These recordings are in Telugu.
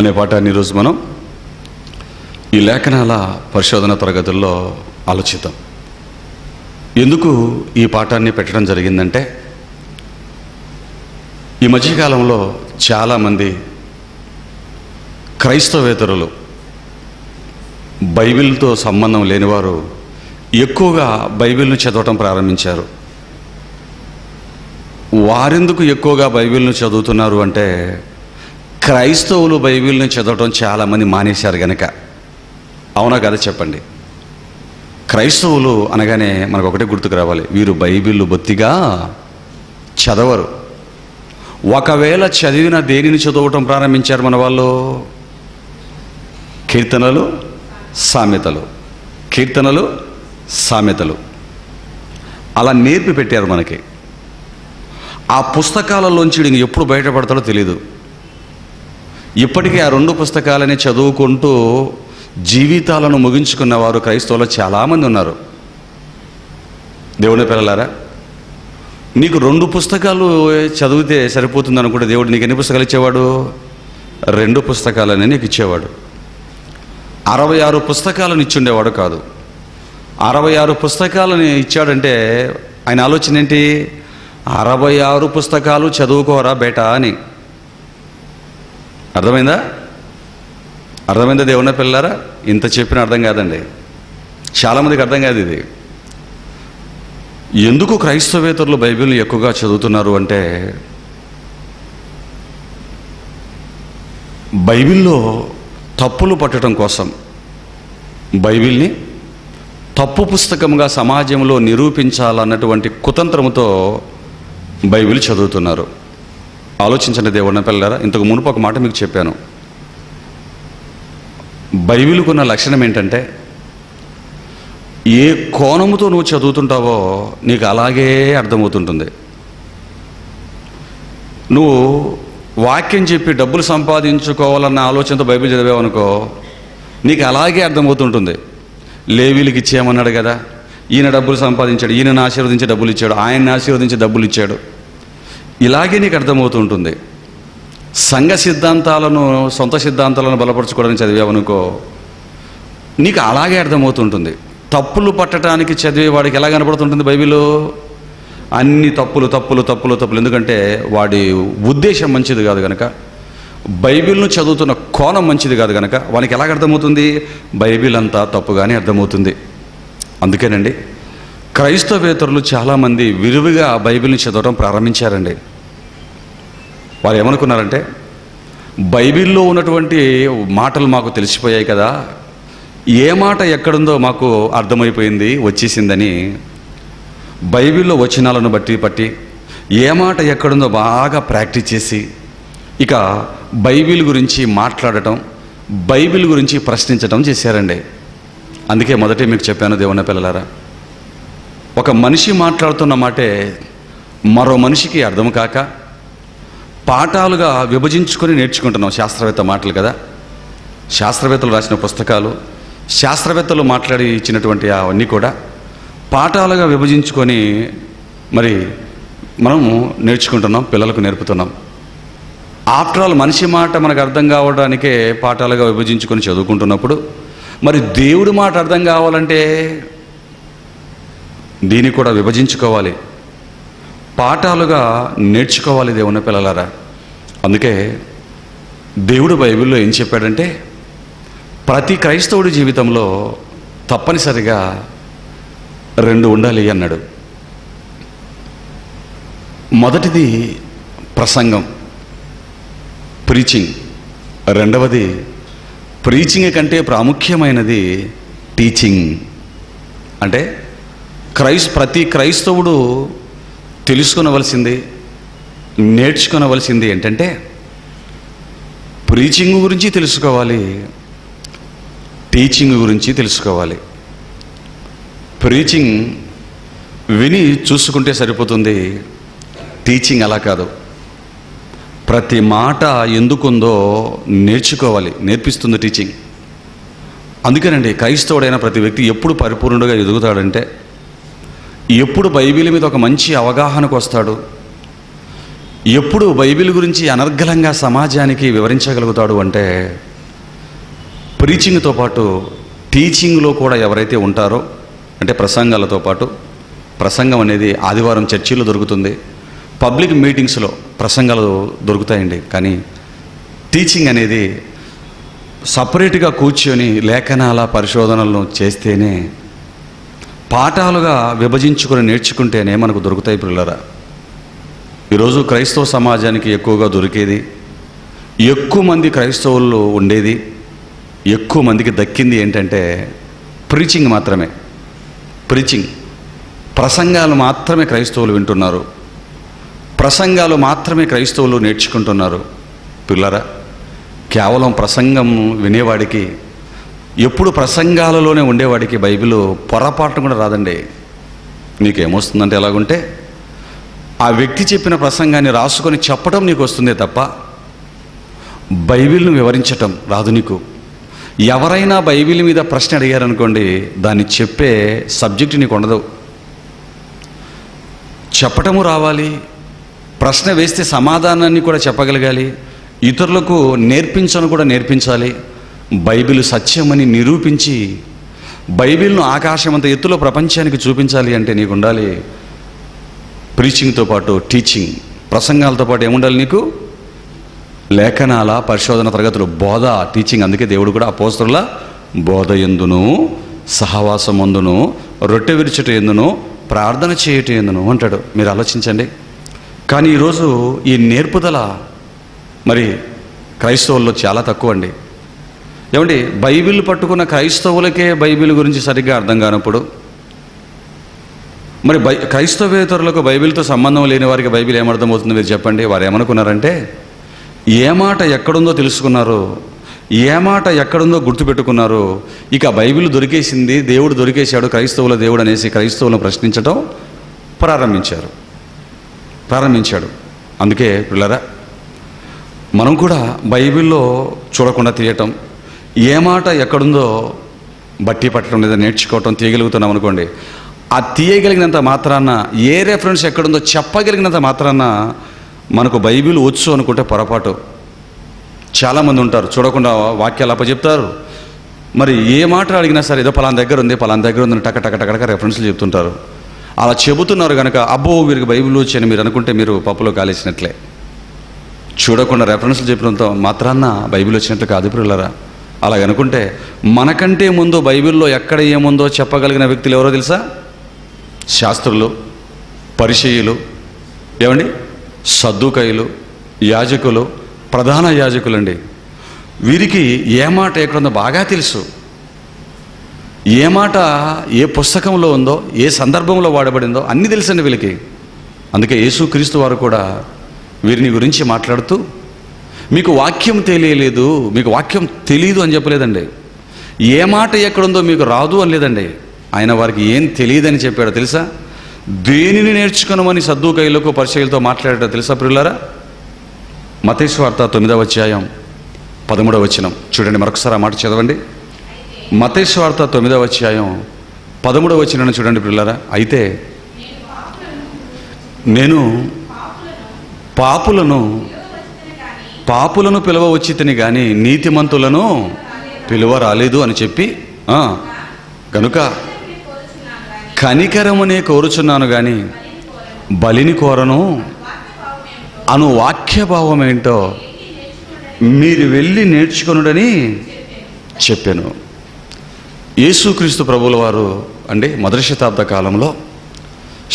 అనే పాఠాన్ని ఈరోజు మనం ఈ లేఖనాల పరిశోధన తరగతుల్లో ఆలోచిద్దాం. ఎందుకు ఈ పాఠాన్ని పెట్టడం జరిగిందంటే, ఈ మధ్యకాలంలో చాలామంది క్రైస్తవేతరులు, బైబిల్తో సంబంధం లేనివారు ఎక్కువగా బైబిల్ను చదవటం ప్రారంభించారు. వారెందుకు ఎక్కువగా బైబిల్ను చదువుతున్నారు అంటే, క్రైస్తవులు బైబిల్ని చదవటం చాలామంది మానేశారు గనక. అవునా కదా చెప్పండి? క్రైస్తవులు అనగానే మనకు ఒకటే గుర్తుకు రావాలి, వీరు బైబిల్ బొత్తిగా చదవరు. ఒకవేళ చదివిన దేనిని చదవటం ప్రారంభించారు మన వాళ్ళు? కీర్తనలు, సామెతలు, కీర్తనలు, సామెతలు అలా నేర్పి పెట్టారు మనకి. ఆ పుస్తకాలలోంచి వీడిని ఎప్పుడు బయటపడతాడో తెలియదు. ఇప్పటికీ ఆ 2 పుస్తకాలని చదువుకుంటూ జీవితాలను ముగించుకున్న వారు క్రైస్తవులు చాలామంది ఉన్నారు. దేవుని పిల్లలారా, నీకు 2 పుస్తకాలు చదివితే సరిపోతుంది అనుకుంటే దేవుడు నీకు ఎన్ని పుస్తకాలు ఇచ్చేవాడు? 2 పుస్తకాలని నీకు ఇచ్చేవాడు. 66 పుస్తకాలను ఇచ్చుండేవాడు కాదు. 66 పుస్తకాలని ఇచ్చాడంటే ఆయన ఆలోచన ఏంటి? 66 పుస్తకాలు చదువుకోరా బేటా అని. అర్థమైందా దేవుని పిల్లలారా? ఇంత చెప్పిన అర్థం కాదండి, చాలామందికి అర్థం కాదు ఇది. ఎందుకు క్రైస్తవేతరులు బైబిల్ని ఎక్కువగా చదువుతున్నారు అంటే, బైబిల్లో తప్పులు పట్టడం కోసం, బైబిల్ని తప్పు పుస్తకంగా సమాజంలో నిరూపించాలన్నటువంటి కుతంత్రముతో బైబిల్ చదువుతున్నారు. ఆలోచించండి దేవుని పిల్లలారా. ఇంతకు మునుపు ఒక మాట మీకు చెప్పాను. బైబిల్కున్న లక్షణం ఏంటంటే, ఏ కోణముతో నువ్వు చదువుతుంటావో నీకు అలాగే అర్థమవుతుంటుంది. నువ్వు వాక్యం చెప్పి డబ్బులు సంపాదించుకోవాలన్న ఆలోచనతో బైబిల్ చదివావనుకో, నీకు అలాగే అర్థమవుతుంటుంది. లేవీలకు ఇచ్చేయమన్నాడు కదా, ఈయన డబ్బులు సంపాదించాడు, ఈయనను ఆశీర్వదించి డబ్బులు ఇచ్చాడు, ఆయన్ని ఆశీర్వదించి డబ్బులు ఇచ్చాడు, ఇలాగే నీకు అర్థమవుతుంటుంది. సంఘ సిద్ధాంతాలను, సొంత సిద్ధాంతాలను బలపరచుకోవడానికి చదివావనుకో, నీకు అలాగే అర్థమవుతుంటుంది. తప్పులు పట్టడానికి చదివేవాడికి ఎలా కనపడుతుంటుంది బైబిల్? అన్ని తప్పులు తప్పులు తప్పులు తప్పులు. ఎందుకంటే వాడి ఉద్దేశం మంచిది కాదు కనుక, బైబిల్ను చదువుతున్న కోణం మంచిది కాదు కనుక వానికి ఎలాగ అర్థమవుతుంది? బైబిల్ అంతా తప్పుగానే అర్థమవుతుంది. అందుకేనండి క్రైస్తవేతరులు చాలామంది విరివిగా బైబిల్ని చదవడం ప్రారంభించారండి. వారు ఏమనుకున్నారంటే, బైబిల్లో ఉన్నటువంటి మాటలు మాకు తెలిసిపోయాయి కదా, ఏ మాట ఎక్కడుందో మాకు అర్థమైపోయింది, వచ్చేసిందని బైబిల్లో వచనాలను పట్టి ఏ మాట ఎక్కడుందో బాగా ప్రాక్టీస్ చేసి, ఇక బైబిల్ గురించి మాట్లాడటం, బైబిల్ గురించి ప్రశ్నించటం చేశారండి. అందుకే మొదటే మీకు చెప్పాను దేవుని పిల్లలారా, ఒక మనిషి మాట్లాడుతున్న మాటే మరో మనిషికి అర్థం కాక పాఠాలుగా విభజించుకొని నేర్చుకుంటున్నాం. శాస్త్రవేత్త మాటలు కదా, శాస్త్రవేత్తలు రాసిన పుస్తకాలు, శాస్త్రవేత్తలు మాట్లాడి ఇచ్చినటువంటి అవన్నీ కూడా పాఠాలుగా విభజించుకొని మరి మనము నేర్చుకుంటున్నాం, పిల్లలకు నేర్పుతున్నాం. ఆఫ్టర్ ఆల్ మనిషి మాట మనకు అర్థం కావడానికే పాఠాలుగా విభజించుకొని చదువుకుంటున్నప్పుడు, మరి దేవుడి మాట అర్థం కావాలంటే దీన్ని కూడా విభజించుకోవాలి, పాఠాలుగా నేర్చుకోవాలి దేవుని పిల్లలారా. అందుకే దేవుడు బైబిల్లో ఏం చెప్పాడంటే, ప్రతి క్రైస్తవుడి జీవితంలో తప్పనిసరిగా 2 ఉండాలి అన్నాడు. మొదటిది ప్రసంగం, ప్రీచింగ్. రెండవది ప్రీచింగ్ కంటే ప్రాముఖ్యమైనది టీచింగ్. అంటే ప్రతి క్రైస్తవుడు తెలుసుకొనవలసింది, నేర్చుకొనవలసింది ఏంటంటే, ప్రీచింగ్ గురించి తెలుసుకోవాలి, టీచింగ్ గురించి తెలుసుకోవాలి. ప్రీచింగ్ విని చూసుకుంటే సరిపోతుంది, టీచింగ్ అలా కాదు. ప్రతి మాట ఎందుకుందో నేర్చుకోవాలి, నేర్పిస్తుంది టీచింగ్. అందుకేనండి క్రైస్తవుడైన ప్రతి వ్యక్తి ఎప్పుడు పరిపూర్ణుడిగా ఎదుగుతాడంటే, ఎప్పుడు బైబిల్ మీద ఒక మంచి అవగాహనకు వస్తాడు, ఎప్పుడు బైబిల్ గురించి అనర్గళంగా సమాజానికి వివరించగలుగుతాడు అంటే ప్రీచింగ్తో పాటు టీచింగ్లో కూడా ఎవరైతే ఉంటారో, అంటే ప్రసంగాలతో పాటు, ప్రసంగం అనేది ఆదివారం చర్చిలో దొరుకుతుంది, పబ్లిక్ మీటింగ్స్లో ప్రసంగాలు దొరుకుతాయండి. కానీ టీచింగ్ అనేది సపరేట్గా కూర్చొని లేఖనాల పరిశోధనలను చేస్తేనే, పాఠాలుగా విభజించుకొని నేర్చుకుంటేనే మనకు దొరుకుతాయి పిల్లరా. ఈరోజు క్రైస్తవ సమాజానికి ఎక్కువగా దొరికేది, ఎక్కువ మంది క్రైస్తవులు ఉండేది, ఎక్కువ మందికి దక్కింది ఏంటంటే ప్రీచింగ్ మాత్రమే. ప్రీచింగ్, ప్రసంగాలు మాత్రమే క్రైస్తవులు వింటున్నారు, ప్రసంగాలు మాత్రమే క్రైస్తవులు నేర్చుకుంటున్నారు. పిల్లరా, కేవలం ప్రసంగం వినేవాడికి, ఎప్పుడు ప్రసంగాలలోనే ఉండేవాడికి బైబిల్ పొరపాటు కూడా రాదండి. నీకేమొస్తుందంటే ఎలాగుంటే ఆ వ్యక్తి చెప్పిన ప్రసంగాన్ని రాసుకొని చెప్పడం నీకు వస్తుందే తప్ప బైబిల్ను వివరించటం రాదు నీకు. ఎవరైనా బైబిల్ మీద ప్రశ్న అడిగారనుకోండి, దాన్ని చెప్పే సబ్జెక్ట్ నీకు ఉండదు. చెప్పటము రావాలి, ప్రశ్న వేస్తే సమాధానాన్ని కూడా చెప్పగలగాలి, ఇతరులకు నేర్పించను కూడా నేర్పించాలి. బైబిల్ సత్యమని నిరూపించి బైబిల్ను ఆకాశమంత ఎత్తులో ప్రపంచానికి చూపించాలి అంటే నీకు ఉండాలి ప్రీచింగ్తో పాటు టీచింగ్. ప్రసంగాలతో పాటు ఏముండాలి నీకు? లేఖనాల పరిశోధన తరగతులు, బోధ, టీచింగ్. అందుకే దేవుడు కూడా అపోస్తలుల బోధ ఎందును, సహవాసమందును, రొట్టె విరుచుట ఎందును, ప్రార్థన చేయుట ఎందును అంటాడు. మీరు ఆలోచించండి. కానీ ఈరోజు ఈ నేర్పుదల మరి క్రైస్తవుల్లో చాలా తక్కువ అండి. ఏమండి, బైబిల్ పట్టుకున్న క్రైస్తవులకే బైబిల్ గురించి సరిగ్గా అర్థం కానప్పుడు మరి క్రైస్తవేతరులకు బైబిల్తో సంబంధం లేని వారికి బైబిల్ ఏమర్థమవుతుంది మీరు చెప్పండి? వారు ఏమనుకున్నారంటే, ఏ మాట ఎక్కడుందో తెలుసుకున్నారు, ఏ మాట ఎక్కడుందో గుర్తుపెట్టుకున్నారు, ఇక బైబిల్ దొరికేసింది, దేవుడు దొరికేశాడు, క్రైస్తవుల దేవుడు అనేసి క్రైస్తవులను ప్రశ్నించడం ప్రారంభించాడు. అందుకే పిల్లరా, మనం కూడా బైబిల్లో చూడకుండా తీయటం, ఏ మాట ఎక్కడుందో బట్టి పట్టడం లేదా నేర్చుకోవటం తీయగలుగుతున్నాం అనుకోండి, ఆ తీయగలిగినంత మాత్రాన, ఏ రెఫరెన్స్ ఎక్కడుందో చెప్పగలిగినంత మాత్రాన మనకు బైబిల్ వచ్చు అనుకుంటే పొరపాటు. చాలామంది ఉంటారు చూడకుండా వాక్యాలు అప్పచెప్తారు. మరి ఏ మాట అడిగినా సరే ఏదో పలానా దగ్గర ఉంది టక టక టక రెఫరెన్స్లు చెప్తుంటారు. అలా చెబుతున్నారు కనుక అబ్బో వీరికి బైబిల్ వచ్చి అని మీరు అనుకుంటే మీరు పప్పులో కాలేసినట్లే. చూడకుండా రెఫరెన్స్లు చెప్పినంత మాత్రాన బైబిల్ వచ్చినట్లు కాదు పిల్లరా. అలాగనుకుంటే మనకంటే ముందు బైబిల్లో ఎక్కడ ఏముందో చెప్పగలిగిన వ్యక్తులు ఎవరో తెలుసా? శాస్త్రులు, పరిసయ్యులు, ఏమండి, సద్దూకయ్యులు, యాజకులు, ప్రధాన యాజకులండి. వీరికి ఏ మాట ఎక్కడుందో బాగా తెలుసు. ఏ మాట ఏ పుస్తకంలో ఉందో, ఏ సందర్భంలో వాడబడిందో అన్నీ తెలుసండి వీళ్ళకి. అందుకే యేసుక్రీస్తు వారు కూడా వీరిని గురించి మాట్లాడుతూ మీకు వాక్యం తెలియలేదు, మీకు వాక్యం తెలియదు అని చెప్పలేదండి. ఏ మాట ఎక్కడుందో మీకు రాదు అని లేదండి. ఆయన వారికి ఏం తెలియదని చెప్పాడో తెలుసా? దేనిని నేర్చుకున్నామని సద్దూకయ్యులకు పరిసయ్యులతో మాట్లాడాడో తెలుసా ప్రియులారా? మత్తయి సువార్త 9వ అధ్యాయం 13వ వచనం చూడండి. మరొకసారి ఆ మాట చదవండి. మత్తయి సువార్త 9వ అధ్యాయం 13వ వచనం చూడండి ప్రియులారా. అయితే నేను పాపులను పిలువ వచ్చితిని గాని నీతిమంతులను పిలువ రాలేదు అని చెప్పి, కనుక కనికరమునే కోరుచున్నాను గాని బలిని కోరను అను వాక్యభావం ఏంటో మీరు వెళ్ళి నేర్చుకొనుడని చెప్పాను. యేసుక్రీస్తు ప్రభువుల వారు అండి మొదటి శతాబ్ద కాలంలో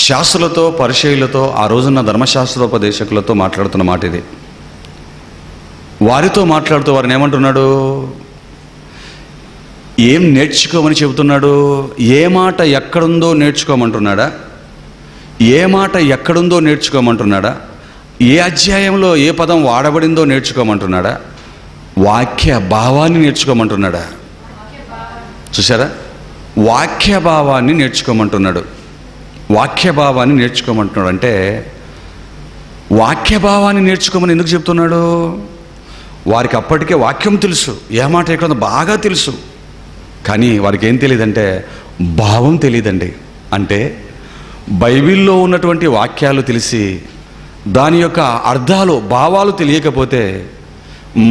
శాస్త్రులతో, పరిసయ్యులతో, ఆ రోజున్న ధర్మశాస్త్రోపదేశకులతో మాట్లాడుతున్న మాట ఇది. వారితో మాట్లాడుతూ వారిని ఏమంటున్నాడు? ఏం నేర్చుకోమని చెబుతున్నాడు? ఏ మాట ఎక్కడుందో నేర్చుకోమంటున్నాడా? ఏ మాట ఎక్కడుందో నేర్చుకోమంటున్నాడా? ఏ అధ్యాయంలో ఏ పదం వాడబడిందో నేర్చుకోమంటున్నాడా? వాక్య భావాన్ని నేర్చుకోమంటున్నాడా? చూసారా? వాక్య భావాన్ని నేర్చుకోమంటున్నాడు. వాక్య భావాన్ని నేర్చుకోమంటున్నాడు అంటే వాక్య భావాన్ని నేర్చుకోమని ఎందుకు చెప్తున్నాడు? వారికి అప్పటికే వాక్యం తెలుసు, ఏ మాట ఎక్కడుందో బాగా తెలుసు. కానీ వారికి ఏం తెలియదంటే భావం తెలియదండి. అంటే బైబిల్లో ఉన్నటువంటి వాక్యాలు తెలిసి దాని యొక్క అర్థాలు భావాలు తెలియకపోతే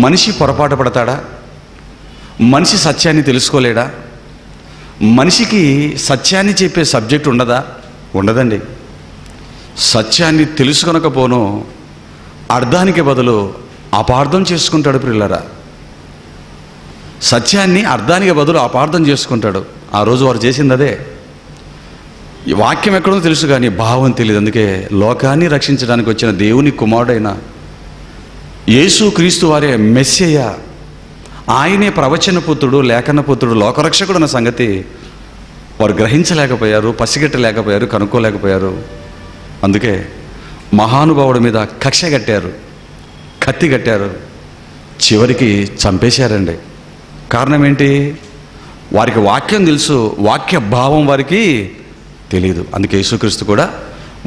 మనిషి పొరపాటు పడతాడా? మనిషి సత్యాన్ని తెలుసుకోలేడా? మనిషికి సత్యాన్ని చెప్పే సబ్జెక్ట్ ఉండదా? ఉండదండి. సత్యాన్ని తెలుసుకొనకపోను అర్థానికి బదులు అపార్థం చేసుకుంటాడు ప్రియులారా. సత్యాన్ని అర్థానికి బదులు అపార్థం చేసుకుంటాడు. ఆ రోజు వారు చేసింది అదే. ఈ వాక్యం ఎక్కడో తెలుసు కానీ భావం తెలియదు. అందుకే లోకాన్ని రక్షించడానికి వచ్చిన దేవుని కుమారుడైన యేసు క్రీస్తు వారే మెస్సయ్య, ఆయనే ప్రవచన పుత్రుడు, లేఖన పుత్రుడు, లోకరక్షకుడు అన్న సంగతి వారు గ్రహించలేకపోయారు, పసిగట్టలేకపోయారు, కనుక్కోలేకపోయారు. అందుకే మహానుభావుడి మీద కక్ష కట్టారు, కత్తి కట్టారు, చివరికి చంపేశారండి. కారణం ఏంటి? వారికి వాక్యం తెలుసు, వాక్య భావం వారికి తెలియదు. అందుకే యేసుక్రీస్తు కూడా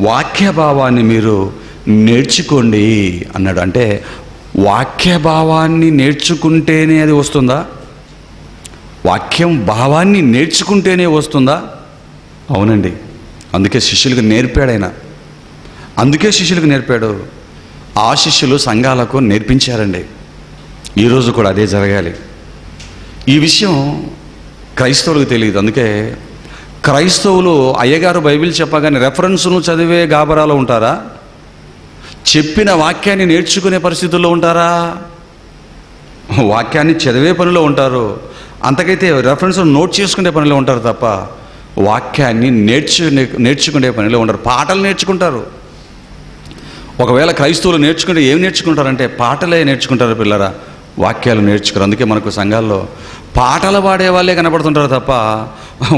వాక్య భావాన్ని మీరు నేర్చుకోండి అన్నాడు. అంటే వాక్య భావాన్ని నేర్చుకుంటేనే అది వస్తుందా? వాక్యం భావాన్ని నేర్చుకుంటేనే వస్తుందా? అవునండి. అందుకే శిష్యులకు నేర్పాడు ఆయన. అందుకే శిష్యులకు నేర్పాడు. ఆ శిష్యులు సంఘాలకు నేర్పించారండి. ఈరోజు కూడా అదే జరగాలి. ఈ విషయం క్రైస్తవులకు తెలియదు. అందుకే క్రైస్తవులు అయ్యగారు బైబిల్ చెప్పగానే రెఫరెన్స్ను చదివే గాబరాలో ఉంటారా? చెప్పిన వాక్యాన్ని నేర్చుకునే పరిస్థితుల్లో ఉంటారా? వాక్యాన్ని చదివే పనిలో ఉంటారు. అంతకైతే రెఫరెన్స్ నోట్ చేసుకునే పనిలో ఉంటారు తప్ప వాక్యాన్ని నేర్చుకునే పనిలో ఉంటారు. పాటలు నేర్చుకుంటారు. ఒకవేళ క్రైస్తవులు నేర్చుకుంటే ఏం నేర్చుకుంటారంటే పాటలే నేర్చుకుంటారు పిల్లరా, వాక్యాలు నేర్చుకోరు. అందుకే మనకు సంఘాల్లో పాటలు పాడే వాళ్ళే కనపడుతుంటారు తప్ప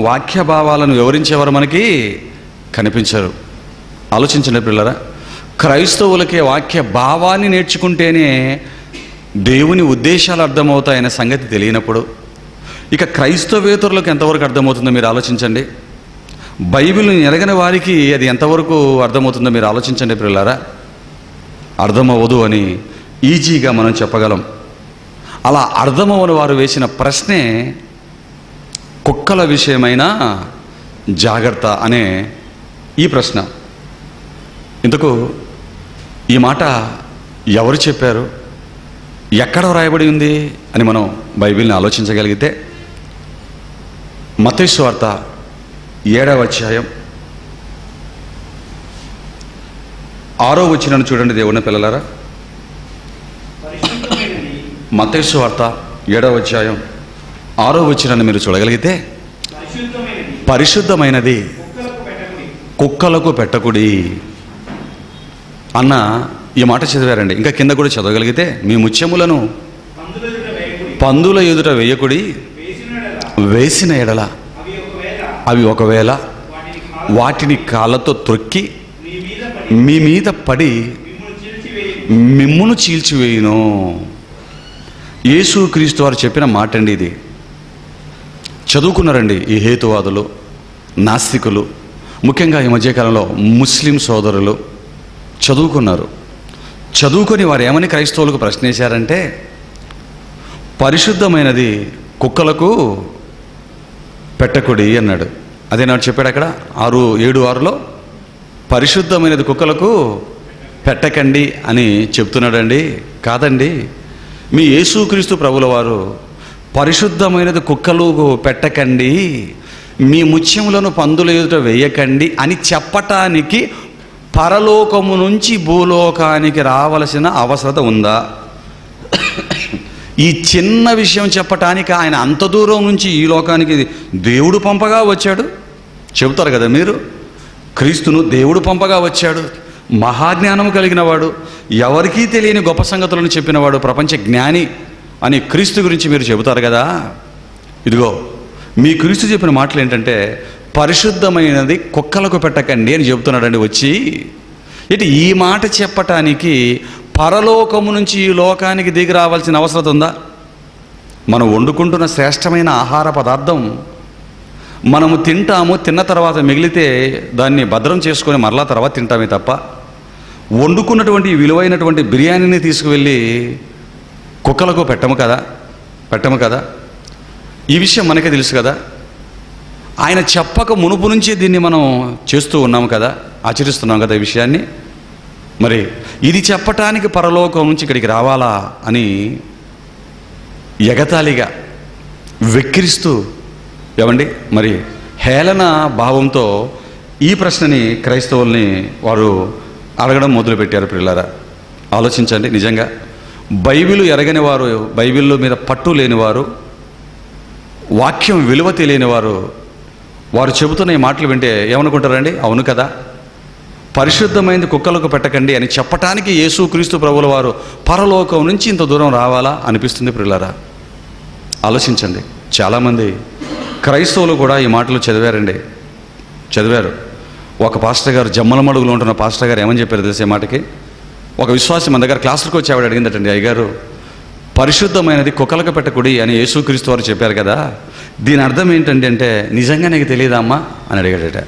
వాక్య భావాలను వివరించేవారు మనకి కనిపించరు. ఆలోచించండి పిల్లరా, క్రైస్తవులకే వాక్య భావాన్ని నేర్చుకుంటేనే దేవుని ఉద్దేశాలు అర్థమవుతాయనే సంగతి తెలియనప్పుడు ఇక క్రైస్తవేతరులకు ఎంతవరకు అర్థమవుతుందో మీరు ఆలోచించండి. బైబిల్ని ఎరగని వారికి అది ఎంతవరకు అర్థమవుతుందో మీరు ఆలోచించండి పిల్లరా. అర్థమవ్వదు అని ఈజీగా మనం చెప్పగలం. అలా అర్థమవని వారు వేసిన ప్రశ్నే కుక్కల విషయమైన జాగ్రత్త అనే ఈ ప్రశ్న. ఇందుకు ఈ మాట ఎవరు చెప్పారు, ఎక్కడ వ్రాయబడి ఉంది అని మనం బైబిల్ని ఆలోచించగలిగితే మత్తయి సువార్త 7వ అధ్యాయం 6వ వచనాన్ని చూడండి దేవుని పిల్లలారా. మత్తయి సువార్త 7వ అధ్యాయం 6వ వచనాన్ని మీరు చూడగలిగితే పరిశుద్ధమైనది కుక్కలకు పెట్టకుడి అన్న ఈ మాట చదివారండి. ఇంకా కింద కూడా చదవగలిగితే మీ ముత్యములను పందుల ఎదుట వేయకుడి, వేసిన ఎడల అవి ఒకవేళ వాటిని కాళ్ళతో త్రొక్కి మీ మీద పడి మిమ్మును చీల్చివేయును. యేసుక్రీస్తు వారు చెప్పిన మాట అండి ఇది. చదువుకున్నారండి ఈ హేతువాదులు, నాస్తికులు, ముఖ్యంగా ఈ మధ్యకాలంలో ముస్లిం సోదరులు చదువుకున్నారు. చదువుకొని వారు ఏమని క్రైస్తవులకు ప్రశ్న వేశారంటే పరిశుద్ధమైనది కుక్కలకు పెట్టకుడి అన్నాడు. అదే నాడు చెప్పాడు అక్కడ 7:6లో పరిశుద్ధమైనది కుక్కలకు పెట్టకండి అని చెప్తున్నాడండి. కాదండి, మీ యేసుక్రీస్తు ప్రభుల వారు పరిశుద్ధమైనది కుక్కలకు పెట్టకండి, మీ ముత్యములను పందుల ఎదుట వేయకండి అని చెప్పటానికి పరలోకము నుంచి భూలోకానికి రావలసిన అవసరత ఉందా? ఈ చిన్న విషయం చెప్పటానికి ఆయన అంత దూరం నుంచి ఈ లోకానికి దేవుడు పంపగా వచ్చాడు. చెబుతారు కదా మీరు, క్రీస్తును దేవుడు పంపగా వచ్చాడు, మహాజ్ఞానం కలిగిన వాడు, ఎవరికీ తెలియని గొప్ప సంగతులను చెప్పినవాడు, ప్రపంచ జ్ఞాని అని క్రీస్తు గురించి మీరు చెబుతారు కదా. ఇదిగో మీ క్రీస్తు చెప్పిన మాటలు ఏంటంటే పరిశుద్ధమైనది కుక్కలకు పెట్టకండి అని చెబుతున్నాడండి వచ్చి. ఇటు ఈ మాట చెప్పటానికి పరలోకము నుంచి ఈ లోకానికి దిగి రావాల్సిన అవసరం ఉందా? మనం వండుకుంటున్న శ్రేష్టమైన ఆహార పదార్థం మనము తింటాము, తిన్న తర్వాత మిగిలితే దాన్ని భద్రం చేసుకొని మరలా తర్వాత తింటామే తప్ప వండుకున్నటువంటి విలువైనటువంటి బిర్యానీని తీసుకువెళ్ళి కుక్కలకు పెట్టము కదా. ఈ విషయం మనకే తెలుసు కదా. ఆయన చెప్పక మునుపు నుంచే దీన్ని మనం చేస్తూ ఉన్నాము కదా, ఆచరిస్తున్నాం కదా ఈ విషయాన్ని. మరి ఇది చెప్పటానికి పరలోకం నుంచి ఇక్కడికి రావాలా అని ఎగతాళిగా వెక్కిరిస్తూ ఏమండి మరి హేళన భావంతో ఈ ప్రశ్నని క్రైస్తవుల్ని వారు అడగడం మొదలుపెట్టారు. ప్రియులారా, ఆలోచించండి. నిజంగా బైబిల్ ఎరగని వారు, బైబిల్ మీద పట్టు లేనివారు, వాక్యం విలువ తెలియని వారు చెబుతున్న ఈ మాటలు వింటే ఏమనుకుంటారండి? అవును కదా, పరిశుద్ధమైనది కుక్కలకు పెట్టకండి అని చెప్పటానికి యేసుక్రీస్తు ప్రభువుల వారు పరలోకం నుంచి ఇంత దూరం రావాలా అనిపిస్తుంది. ప్రియులారా, ఆలోచించండి. చాలామంది క్రైస్తవులు కూడా ఈ మాటలు చదివారు. ఒక పాస్టర్ గారు, జమ్మలమడుగులో ఉంటున్న పాస్టర్ గారు ఏమని చెప్పారు తెలిసే మాటకి? ఒక విశ్వాసి మన దగ్గర క్లాసులకు వచ్చి ఆవిడ అడిగిందటండి, అయ్యగారు పరిశుద్ధమైనది కుక్కలకు పెట్టకుడి అని యేసుక్రీస్తు వారు చెప్పారు కదా, దీని అర్థం ఏంటంటే అంటే నిజంగా నీకు తెలియదా అమ్మా అని అడిగాడట.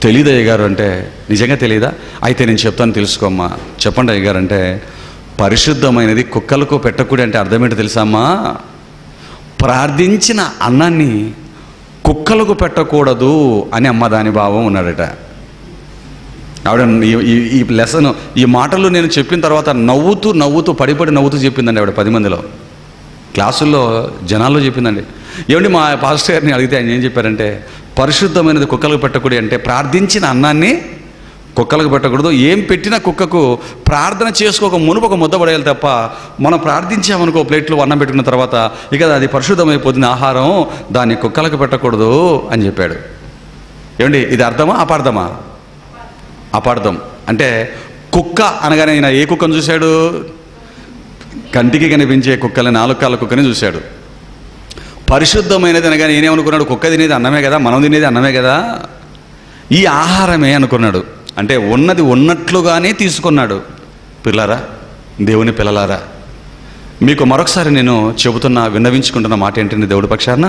తెలీదు అయ్యగారు అంటే, నిజంగా తెలీదా? అయితే నేను చెప్తాను తెలుసుకోమ్మా. చెప్పండి అయ్యగారు అంటే, పరిశుద్ధమైనది కుక్కలకు పెట్టకుడి అంటే అర్థం ఏంటో తెలుసా అమ్మా? ప్రార్థించిన అన్నాన్ని కుక్కలకు పెట్టకూడదు అని అమ్మ దాని భావం ఉన్నాడట. ఆవిడ ఈ లెసన్, ఈ మాటలు నేను చెప్పిన తర్వాత నవ్వుతూ పడిపడి నవ్వుతూ చెప్పిందండి ఆవిడ 10 మందిలో, క్లాసుల్లో జనాల్లో చెప్పిందండి. ఏమండి మా పాస్టర్ గారిని అడిగితే ఆయన ఏం చెప్పారంటే, పరిశుద్ధమైనది కుక్కలకు పెట్టకూడదు అంటే ప్రార్థించిన అన్నాన్ని కుక్కలకు పెట్టకూడదు. ఏం పెట్టినా కుక్కకు ప్రార్థన చేసుకోక మునుపు ఒక ముద్ద పడేయాలి తప్ప, మనం ప్రార్థించామనుకో ప్లేట్లో అన్నం పెట్టుకున్న తర్వాత ఇక అది పరిశుద్ధమైపోతుంది ఆహారం, దాన్ని కుక్కలకు పెట్టకూడదు అని చెప్పాడు. ఏమండి ఇది అర్థమా అపార్థమా? అపార్థం. అంటే కుక్క అనగానే ఆయన ఏ కుక్కను చూశాడు? కంటికి కనిపించే కుక్కని, 4 కాళ్ళ కుక్కని చూశాడు. పరిశుద్ధమైనది అనగానే నేనేమనుకున్నాడు? కుక్క తినేది అన్నమే కదా, మనం తినేది అన్నమే కదా, ఈ ఆహారమే అనుకున్నాడు. అంటే ఉన్నది ఉన్నట్లుగానే తీసుకున్నాడు. పిల్లారా, దేవుని పిల్లలారా, మీకు మరొకసారి నేను చెబుతున్నా, విన్నవించుకుంటున్న మాట ఏంటంటే, దేవుడి పక్షాన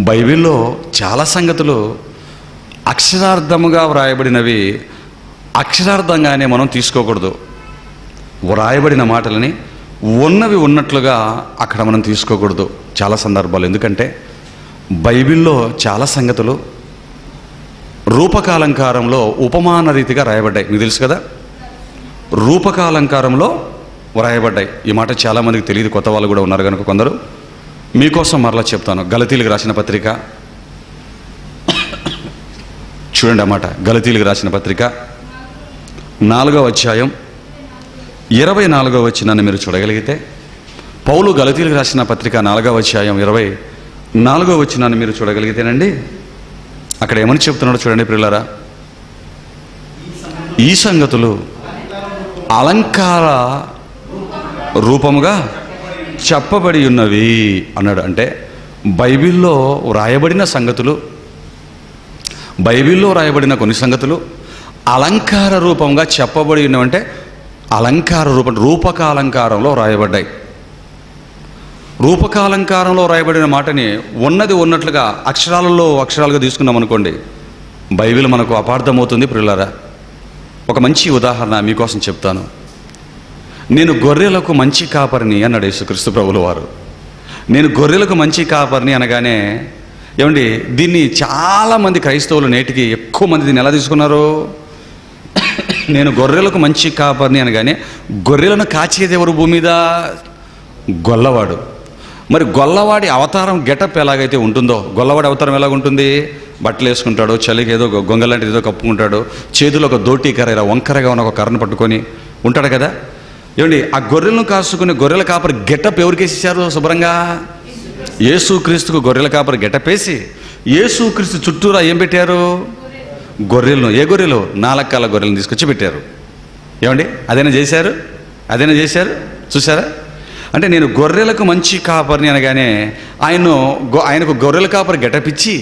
బైబిల్లో చాలా సంగతులు అక్షరార్థముగా వ్రాయబడినవి అక్షరార్థంగానే మనం తీసుకోకూడదు. వ్రాయబడిన మాటలని ఉన్నవి ఉన్నట్లుగా అక్కడ మనం తీసుకోకూడదు చాలా సందర్భాలు. ఎందుకంటే బైబిల్లో చాలా సంగతులు రూపకాలంకారంలో ఉపమాన రీతిగా రాయబడ్డాయి. మీకు తెలుసు కదా, రూపకాలంకారంలో వ్రాయబడ్డాయి. ఈ మాట చాలామందికి తెలియదు, కొత్త వాళ్ళు కూడా ఉన్నారు కనుక కొందరు మీకోసం మరలా చెప్తాను. గలతీలకు రాసిన పత్రిక చూడండి అన్నమాట. గలతీలకు రాసిన పత్రిక 4వ అధ్యాయం 24వ వచనాన్ని మీరు చూడగలిగితే, పౌలు గలతీలకు రాసిన పత్రిక 4వ అధ్యాయం 24వ వచనాన్ని మీరు చూడగలిగితేనండి, అక్కడ ఏమని చెప్తున్నాడో చూడండి ప్రియులారా. ఈ సంగతులు అలంకార రూపముగా చెప్పబడి ఉన్నవి అన్నాడు. అంటే బైబిల్లో వ్రాయబడిన సంగతులు, బైబిల్లో రాయబడిన కొన్ని సంగతులు అలంకార రూపంగా చెప్పబడి ఉన్నవంటే అలంకార రూపం, రూపకాలంకారంలో రాయబడ్డాయి. రూపకాలంకారంలో రాయబడిన మాటని ఉన్నది ఉన్నట్లుగా అక్షరాలుగా తీసుకున్నాం అనుకోండి, బైబిల్ మనకు అపార్థమవుతుంది. ప్రియులారా, ఒక మంచి ఉదాహరణ మీకోసం చెప్తాను. నేను గొర్రెలకు మంచి కాపరిని అన్నాడు యేసుక్రీస్తు ప్రభుల వారు. నేను గొర్రెలకు మంచి కాపరిని అనగానే, ఏమండి దీన్ని చాలామంది క్రైస్తవులు నేటికి ఎక్కువ మంది దీన్ని ఎలా తీసుకున్నారు? నేను గొర్రెలకు మంచి కాపరిని అనగానే గొర్రెలను కాచేది ఎవరు భూమి మీద? గొల్లవాడు. మరి గొల్లవాడి అవతారం గెటప్ ఎలాగైతే ఉంటుందో, గొల్లవాడి అవతారం ఎలాగుంటుంది? బట్టలు వేసుకుంటాడు, చలికి ఏదో గొంగ లాంటిది ఏదో కప్పుకుంటాడు, చేతిలో ఒక దోటీ కర్ర, ఇలా వంకరగా ఉన్న ఒక కర్రను పట్టుకొని ఉంటాడు కదా. ఏమండి ఆ గొర్రెలను కాసుకుని గొర్రెల కాపరి గెటప్ ఎవరికి వేసేసారు? శుభ్రంగా యేసుక్రీస్తుకు గొర్రెల కాపరి గెటప్ వేసి యేసుక్రీస్తు చుట్టూరా ఏం పెట్టారు? గొర్రెలను. ఏ గొర్రెలు? 4 కాళ్ళ గొర్రెలను తీసుకొచ్చి పెట్టారు. ఏమండి అదేనా చేశారు? చూసారా? అంటే నేను గొర్రెలకు మంచి కాపరిని అనగానే ఆయనకు గొర్రెల కాపరి గెటపిచ్చి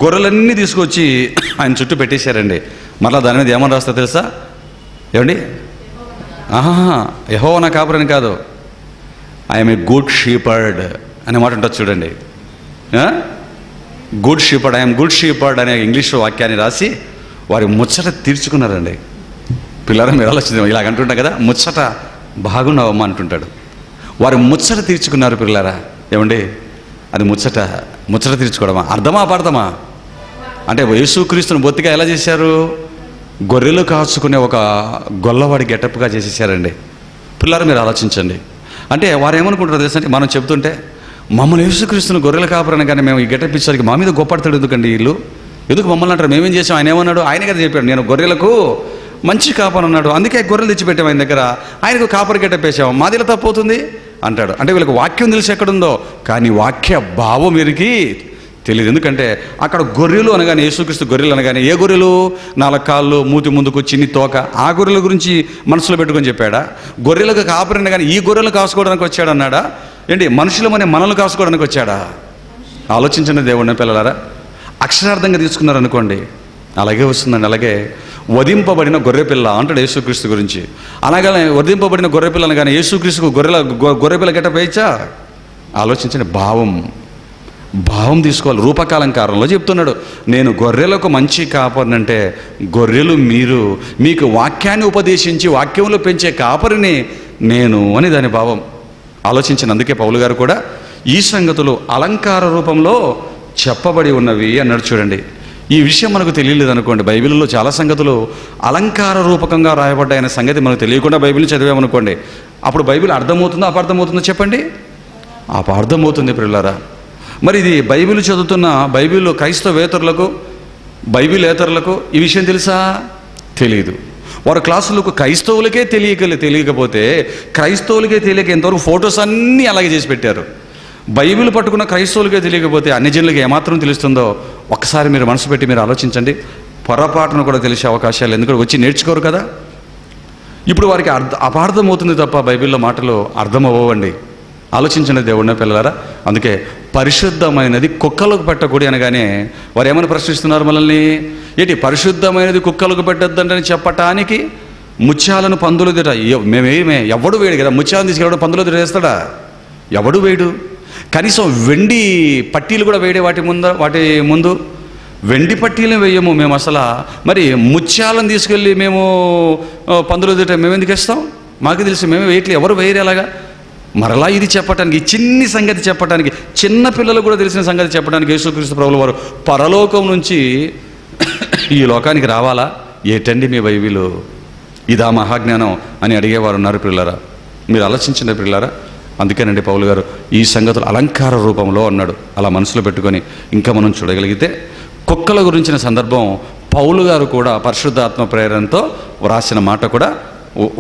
గొర్రెలన్నీ తీసుకొచ్చి ఆయన చుట్టూ పెట్టేశారండి. మరలా దాని మీద ఏమని రాస్తా తెలుసా? ఏమండి యెహోవా నా కాపరిని కాదు, ఐఎమ్ ఏ గుడ్ షీపర్డ్ అనే మాట ఉంటుంది చూడండి. గుడ్ షీపర్డ్, ఐఎమ్ గుడ్ షీపర్డ్ అనే ఇంగ్లీష్ వాక్యాన్ని రాసి వారి ముచ్చట తీర్చుకున్నారండి. పిల్లలు మీరు ఆలోచించాం, ఇలాగ అంటుంటాం కదా, ముచ్చట బాగున్నావమ్మా అంటుంటాడు. వారి ముచ్చట తీర్చుకున్నారు పిల్లరా. ఏమండి అది ముచ్చట తీర్చుకోవడమా? అర్థమా అపార్థమా? అంటే యేసుక్రీస్తుని బొత్తిగా ఎలా చేశారు? గొర్రెలు కాచుకునే ఒక గొల్లవాడి గెటప్గా చేసేసారండి. పిల్లలు మీరు ఆలోచించండి. అంటే వారు ఏమనుకుంటారు తెలుసా, అంటే మనం చెప్తుంటే మమ్మల్ని యేసుక్రీస్తుని గొర్రెల కాపురని కానీ మేము ఈ గెటప్ ఇచ్చేసరికి మా మీద గొప్పడతాడు ఎందుకండి వీళ్ళు, ఎందుకు మమ్మల్ని అంటారు, మేమేం చేసాం, ఆయన ఏమన్నాడు, ఆయనే కదా చెప్పాడు నేను గొర్రెలకు మంచి కాపర్ అన్నాడు, అందుకే గొర్రెలు తెచ్చిపెట్టాం ఆయన దగ్గర, ఆయనకు కాపర్ గెటప్ వేసాం, మాదిలో తప్పవుతుంది అంటాడు. అంటే వీళ్ళకి వాక్యం తెలిసి ఎక్కడుందో కానీ వాక్య భావం వీరికి తెలియదు. ఎందుకంటే అక్కడ గొర్రెలు అనగానే, యేసుక్రీస్తు గొర్రెలు అనగానే ఏ గొర్రెలు, 4 కాళ్ళు, మూతి ముందుకు, చిన్ని తోక, ఆ గొర్రెల గురించి మనసులో పెట్టుకొని చెప్పాడా? గొర్రెలకు కాపరిన కానీ ఈ గొర్రెలు కాసుకోవడానికి వచ్చాడు అన్నాడా? ఏంటి మనుషులమనే మనల్ని కాసుకోవడానికి వచ్చాడా? ఆలోచించండి దేవుడిని పిల్లలారా. అక్షరార్థంగా తీసుకున్నారనుకోండి అలాగే వస్తుందండి. అలాగే వధింపబడిన గొర్రెపిల్ల అంటాడు యేసుక్రీస్తు గురించి. అలాగే వధింపబడిన గొర్రెపిల్లని కానీ యేసుక్రీస్తుకు గొర్రెపిల్ల గెటప్ వేయచ్చా? ఆలోచించండి. భావం తీసుకోవాలి. రూపకాలంకారంలో చెప్తున్నాడు, నేను గొర్రెలకు మంచి కాపరినంటే గొర్రెలు మీరు, మీకు వాక్యాన్ని ఉపదేశించి వాక్యంలో పెంచే కాపరిని నేను అని దాని భావం. ఆలోచించిన అందుకే పౌలు గారు కూడా ఈ సంగతులు అలంకార రూపంలో చెప్పబడి ఉన్నవి అన్నాడు. చూడండి, ఈ విషయం మనకు తెలియలేదు అనుకోండి, బైబిల్లో చాలా సంగతులు అలంకార రూపకంగా రాయబడ్డాయనే సంగతి మనకు తెలియకుండా బైబిల్ చదివామనుకోండి, అప్పుడు బైబిల్ అర్థమవుతుందో అపార్థమవుతుందో చెప్పండి? అపార్థమవుతుంది పిల్లలారా. మరి ఇది బైబిల్ చదువుతున్న బైబిల్ క్రైస్తవేతరులకు, బైబిలేతరులకు ఈ విషయం తెలుసా? తెలియదు. వారు క్లాసులకు క్రైస్తవులకే తెలియకపోతే క్రైస్తవులకే తెలియక ఎంతవరకు ఫొటోస్ అన్నీ అలాగే చేసి పెట్టారు. బైబిల్ పట్టుకున్న క్రైస్తవులకే తెలియకపోతే అన్ని జనులకు ఏమాత్రం తెలుస్తుందో ఒక్కసారి మీరు మనసు పెట్టి మీరు ఆలోచించండి. పొరపాటును కూడా తెలిసే అవకాశాలు, ఎందుకంటే వచ్చి నేర్చుకోరు కదా. ఇప్పుడు వారికి అపార్థమవుతుంది తప్ప బైబిల్లో మాటలు అర్థమవ్వండి. ఆలోచించండి దేవుడిన పిల్లలారా. అందుకే పరిశుద్ధమైనది కుక్కలకు పెట్టకూడదు అనగానే వారు ఏమైనా ప్రశ్నిస్తున్నారు మనల్ని, ఏంటి పరిశుద్ధమైనది కుక్కలకు పెట్టద్దంటని చెప్పటానికి ముత్యాలను పందులు తిట మేమేమే ఎవడు వేయడు కదా, ముత్యాలను తీసుకెళ్ళడం పందులు తిట వేస్తాడా? ఎవడు వేయడు. కనీసం వెండి పట్టీలు కూడా వేయడే వాటి ముందు వెండి పట్టీలను వేయము మేము అసలు. మరి ముత్యాలను తీసుకెళ్ళి మేము పందులు తిట మేము ఎందుకు వేస్తాం? మాకు తెలిసి మేమే వేయట్లేదు, ఎవరు వేయరు అలాగా. మరలా ఇది చెప్పటానికి, చిన్ని సంగతి చెప్పటానికి, చిన్న పిల్లలు కూడా తెలిసిన సంగతి చెప్పడానికి యేసుక్రీస్తు ప్రభువుల వారు పరలోకం నుంచి ఈ లోకానికి రావాలా? ఏటండి మీ బైబిలు, ఇదా మహాజ్ఞానం అని అడిగేవారు ఉన్నారు పిల్లరా. మీరు ఆలోచించండి పిల్లరా. అందుకేనండి పౌలు గారు ఈ సంగతులు అలంకార రూపంలో అన్నాడు. అలా మనసులో పెట్టుకొని ఇంకా మనం చూడగలిగితే కుక్కల గురించిన సందర్భం పౌలు గారు కూడా పరిశుద్ధాత్మ ప్రేరణతో వ్రాసిన మాట కూడా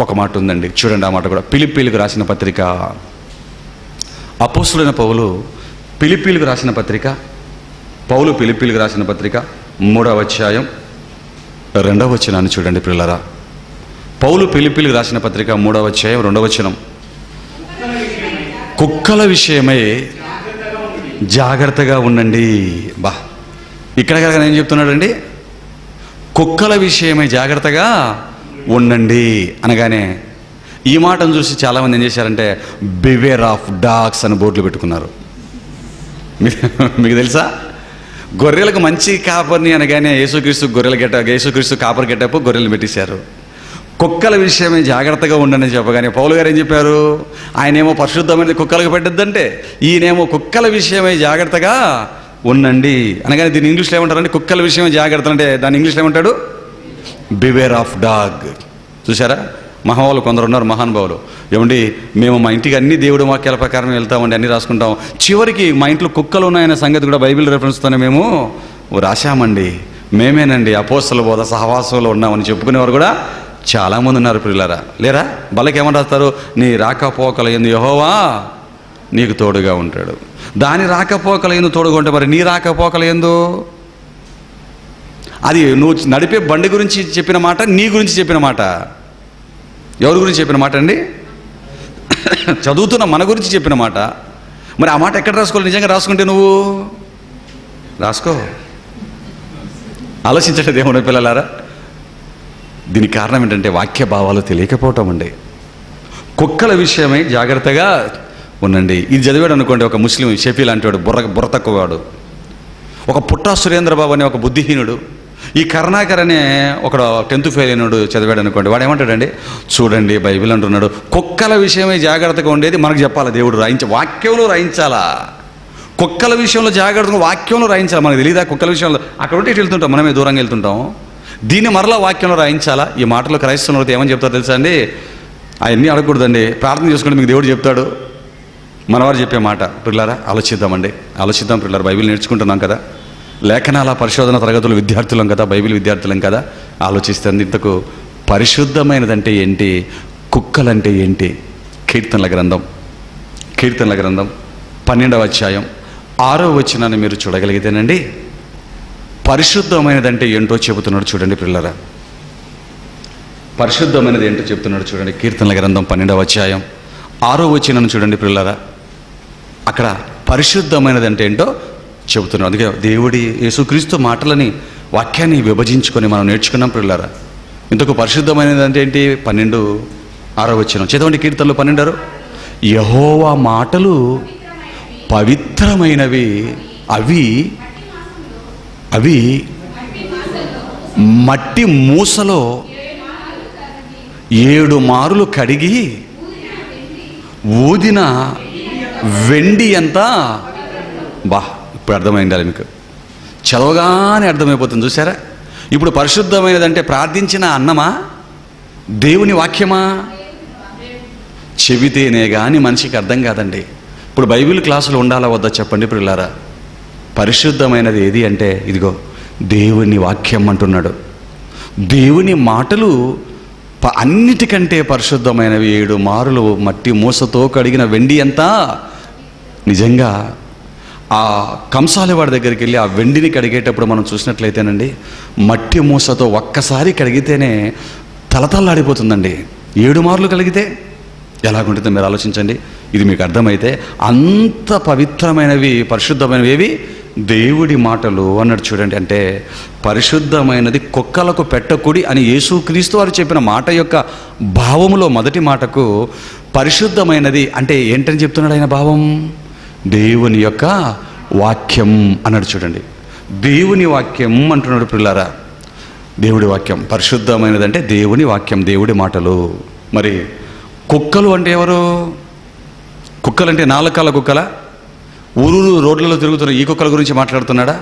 ఒక మాట ఉందండి. చూడండి ఆ మాట కూడా. ఫిలిప్పీలకు రాసిన పత్రిక, అపోస్తులైన పౌలు ఫిలిప్పీలకు రాసిన పత్రిక, పౌలు ఫిలిప్పీలకు రాసిన పత్రిక 3వ అధ్యాయం 2వ వచనాన్ని చూడండి పిల్లరా. పౌలు ఫిలిప్పీలకు రాసిన పత్రిక 3వ అధ్యాయం 2వ వచనం, కుక్కల విషయమై జాగ్రత్తగా ఉండండి. బా, ఇక్కడ కనుక ఏం చెప్తున్నాడండి? కుక్కల విషయమై జాగ్రత్తగా ఉండండి అనగానే ఈ మాటను చూసి చాలామంది ఏం చేశారంటే బివేర్ ఆఫ్ డాగ్స్ అని బోర్డులు పెట్టుకున్నారు. మీకు తెలుసా, గొర్రెలకు మంచి కాపర్ని అనగానే యేసుక్రీస్తు కాపర్ గెటప్ గొర్రెలు పెట్టేశారు. కుక్కల విషయమే జాగ్రత్తగా ఉండండి చెప్పగానే పౌలు గారు ఏం చెప్పారు? ఆయనేమో పరిశుద్ధమైనది కుక్కలకు పెట్టద్దంటే ఈయనేమో కుక్కల విషయమై జాగ్రత్తగా ఉండండి అనగానే దీన్ని ఇంగ్లీష్లో ఏమంటారంటే, కుక్కల విషయమే జాగ్రత్త అంటే దాన్ని ఇంగ్లీష్లో ఏమంటాడు? Beware of dog. చూసారా, మహావాళ్ళు కొందరు ఉన్నారు, మహానుభావులు. ఏమండి మేము మా ఇంటికి అన్ని దేవుడి వాక్యాల ప్రకారం వెళ్తామండి, అన్నీ రాసుకుంటాం, చివరికి మా ఇంట్లో కుక్కలు ఉన్నాయనే సంగతి కూడా బైబిల్ రెఫరెన్స్తోనే మేము రాశామండి, మేమేనండి అపోస్తల బోధ సహవాసంలో ఉన్నామని చెప్పుకునేవారు కూడా చాలామంది ఉన్నారు పిల్లరా. లేరా? బలకేమని రాస్తారు? నీ రాకపోకల యందు యెహోవా నీకు తోడుగా ఉంటాడు. దాని రాకపోకల యందు తోడుగా ఉంటే మరి నీ రాకపోకల యందు, అది నువ్వు నడిపే బండి గురించి చెప్పిన మాట, నీ గురించి చెప్పిన మాట. ఎవరి గురించి చెప్పిన మాట అండి? చదువుతున్న మన గురించి చెప్పిన మాట. మరి ఆ మాట ఎక్కడ రాసుకోవాలి? నిజంగా రాసుకుంటే నువ్వు రాసుకో. ఆలోచించండి దేవుని పిల్లలారా. దీనికి కారణం ఏంటంటే వాక్య భావాలు తెలియకపోవటం అండి. కుక్కల విషయమై జాగ్రత్తగా ఉండండి. ఇది చదివాడు అనుకోండి ఒక ముస్లిం, షఫీ లాంటి వాడు, బుర్ర తక్కువవాడు, ఒక పుట్టా సురేంద్రబాబు అనే ఒక బుద్ధిహీనుడు, ఈ కరుణాకర్ అనే ఒక 10th ఫెయిల్ అయినాడు చదివాడు అనుకోండి. వాడు ఏమంటాడండి? చూడండి బైబిల్ అంటున్నాడు కుక్కల విషయమై జాగ్రత్తగా ఉండేది మనకు చెప్పాలా, దేవుడు వాక్యంలో రాయించాలా. కుక్కల విషయంలో జాగ్రత్తగా వాక్యంలో రాయించాలి. మనకు తెలియదా కుక్కల విషయంలో? అక్కడ ఉంటే ఇటు వెళ్తుంటాం, మనమే దూరంగా వెళ్తుంటాం. దీన్ని మరలా వాక్యంలో రాయించాలా? ఈ మాటలో క్రైస్తవులు ఏమని చెప్తారో తెలుసా అండి? అవన్నీ అడగకూడదండి, ప్రార్థన చేసుకుంటే మీకు దేవుడు చెప్తాడు. మనవారు చెప్పే మాట. పిల్లారా ఆలోచిద్దామండి, ఆలోచిద్దాం పిల్లారా. బైబిల్ నేర్చుకుంటున్నాం కదా, లేఖనాల పరిశోధన తరగతులు విద్యార్థులం కదా, బైబిల్ విద్యార్థులం కదా. ఆలోచిస్తే ఇంతకు పరిశుద్ధమైనదంటే ఏంటి, కుక్కలంటే ఏంటి? కీర్తనల గ్రంథం 12వ అధ్యాయం 6వ వచనాన్ని మీరు చూడగలిగితేనండి, పరిశుద్ధమైనదంటే ఏంటో చెబుతున్నాడు చూడండి పిల్లరా. పరిశుద్ధమైనది ఏంటో చెప్తున్నాడు చూడండి. కీర్తనల గ్రంథం 12వ అధ్యాయం 6వ వచనాన్ని చూడండి పిల్లరా. అక్కడ పరిశుద్ధమైనది అంటే ఏంటో చెబుతున్నాడు. అందుకే దేవుడి యేసుక్రీస్తు మాటలని, వాక్యాన్ని విభజించుకొని మనం నేర్చుకున్నాం పిల్లరా. ఇంతకు పరిశుద్ధమైనది అంటే ఏంటి? 12:6 వచనం చదవండి. కీర్తనలు 12. యెహోవా మాటలు పవిత్రమైనవి, అవి మట్టి మూసలో 7 మారులు కడిగి ఊదిన వెండి ఎంత. బా, ఇప్పుడు అర్థమైండాలి మీకు, చదవగానే అర్థమైపోతుంది. చూసారా? ఇప్పుడు పరిశుద్ధమైనదంటే ప్రార్థించిన అన్నమా, దేవుని వాక్యమా? చెబితేనే కానీ మనిషికి అర్థం కాదండి. ఇప్పుడు బైబిల్ క్లాసులు ఉండాలా వద్దా చెప్పండి పిల్లారా? పరిశుద్ధమైనది ఏది అంటే ఇదిగో దేవుని వాక్యం అంటున్నాడు. దేవుని మాటలు అన్నిటికంటే పరిశుద్ధమైనవి. 7 మారులు మట్టి మూసతో కడిగిన వెండి ఎంత. నిజంగా ఆ కంసాలి వాడి దగ్గరికి వెళ్ళి ఆ వెండిని కడిగేటప్పుడు మనం చూసినట్లయితేనండి, మట్టి మూసతో ఒక్కసారి కడిగితేనే తలతల్లాడిపోతుందండి. 7 మార్లు కలిగితే ఎలాగుంటుందో మీరు ఆలోచించండి. ఇది మీకు అర్థమైతే అంత పవిత్రమైనవి, పరిశుద్ధమైనవి ఏవి? దేవుడి మాటలు అన్నాడు చూడండి. అంటే పరిశుద్ధమైనది కుక్కలకు పెట్టకుడి అని యేసుక్రీస్తు వారు చెప్పిన మాట యొక్క భావములో మొదటి మాటకు పరిశుద్ధమైనది అంటే ఏంటని చెప్తున్నాడు ఆయన భావం? దేవుని యొక్క వాక్యం అన్నాడు చూడండి. దేవుని వాక్యం అంటున్నాడు పిల్లారా. దేవుడి వాక్యం పరిశుద్ధమైనది అంటే దేవుని వాక్యం, దేవుడి మాటలు. మరి కుక్కలు అంటే ఎవరు? కుక్కలంటే 4 కాళ్ళ కుక్కల? ఊరు రోడ్లలో తిరుగుతున్న ఈ కుక్కల గురించి మాట్లాడుతున్నాడా?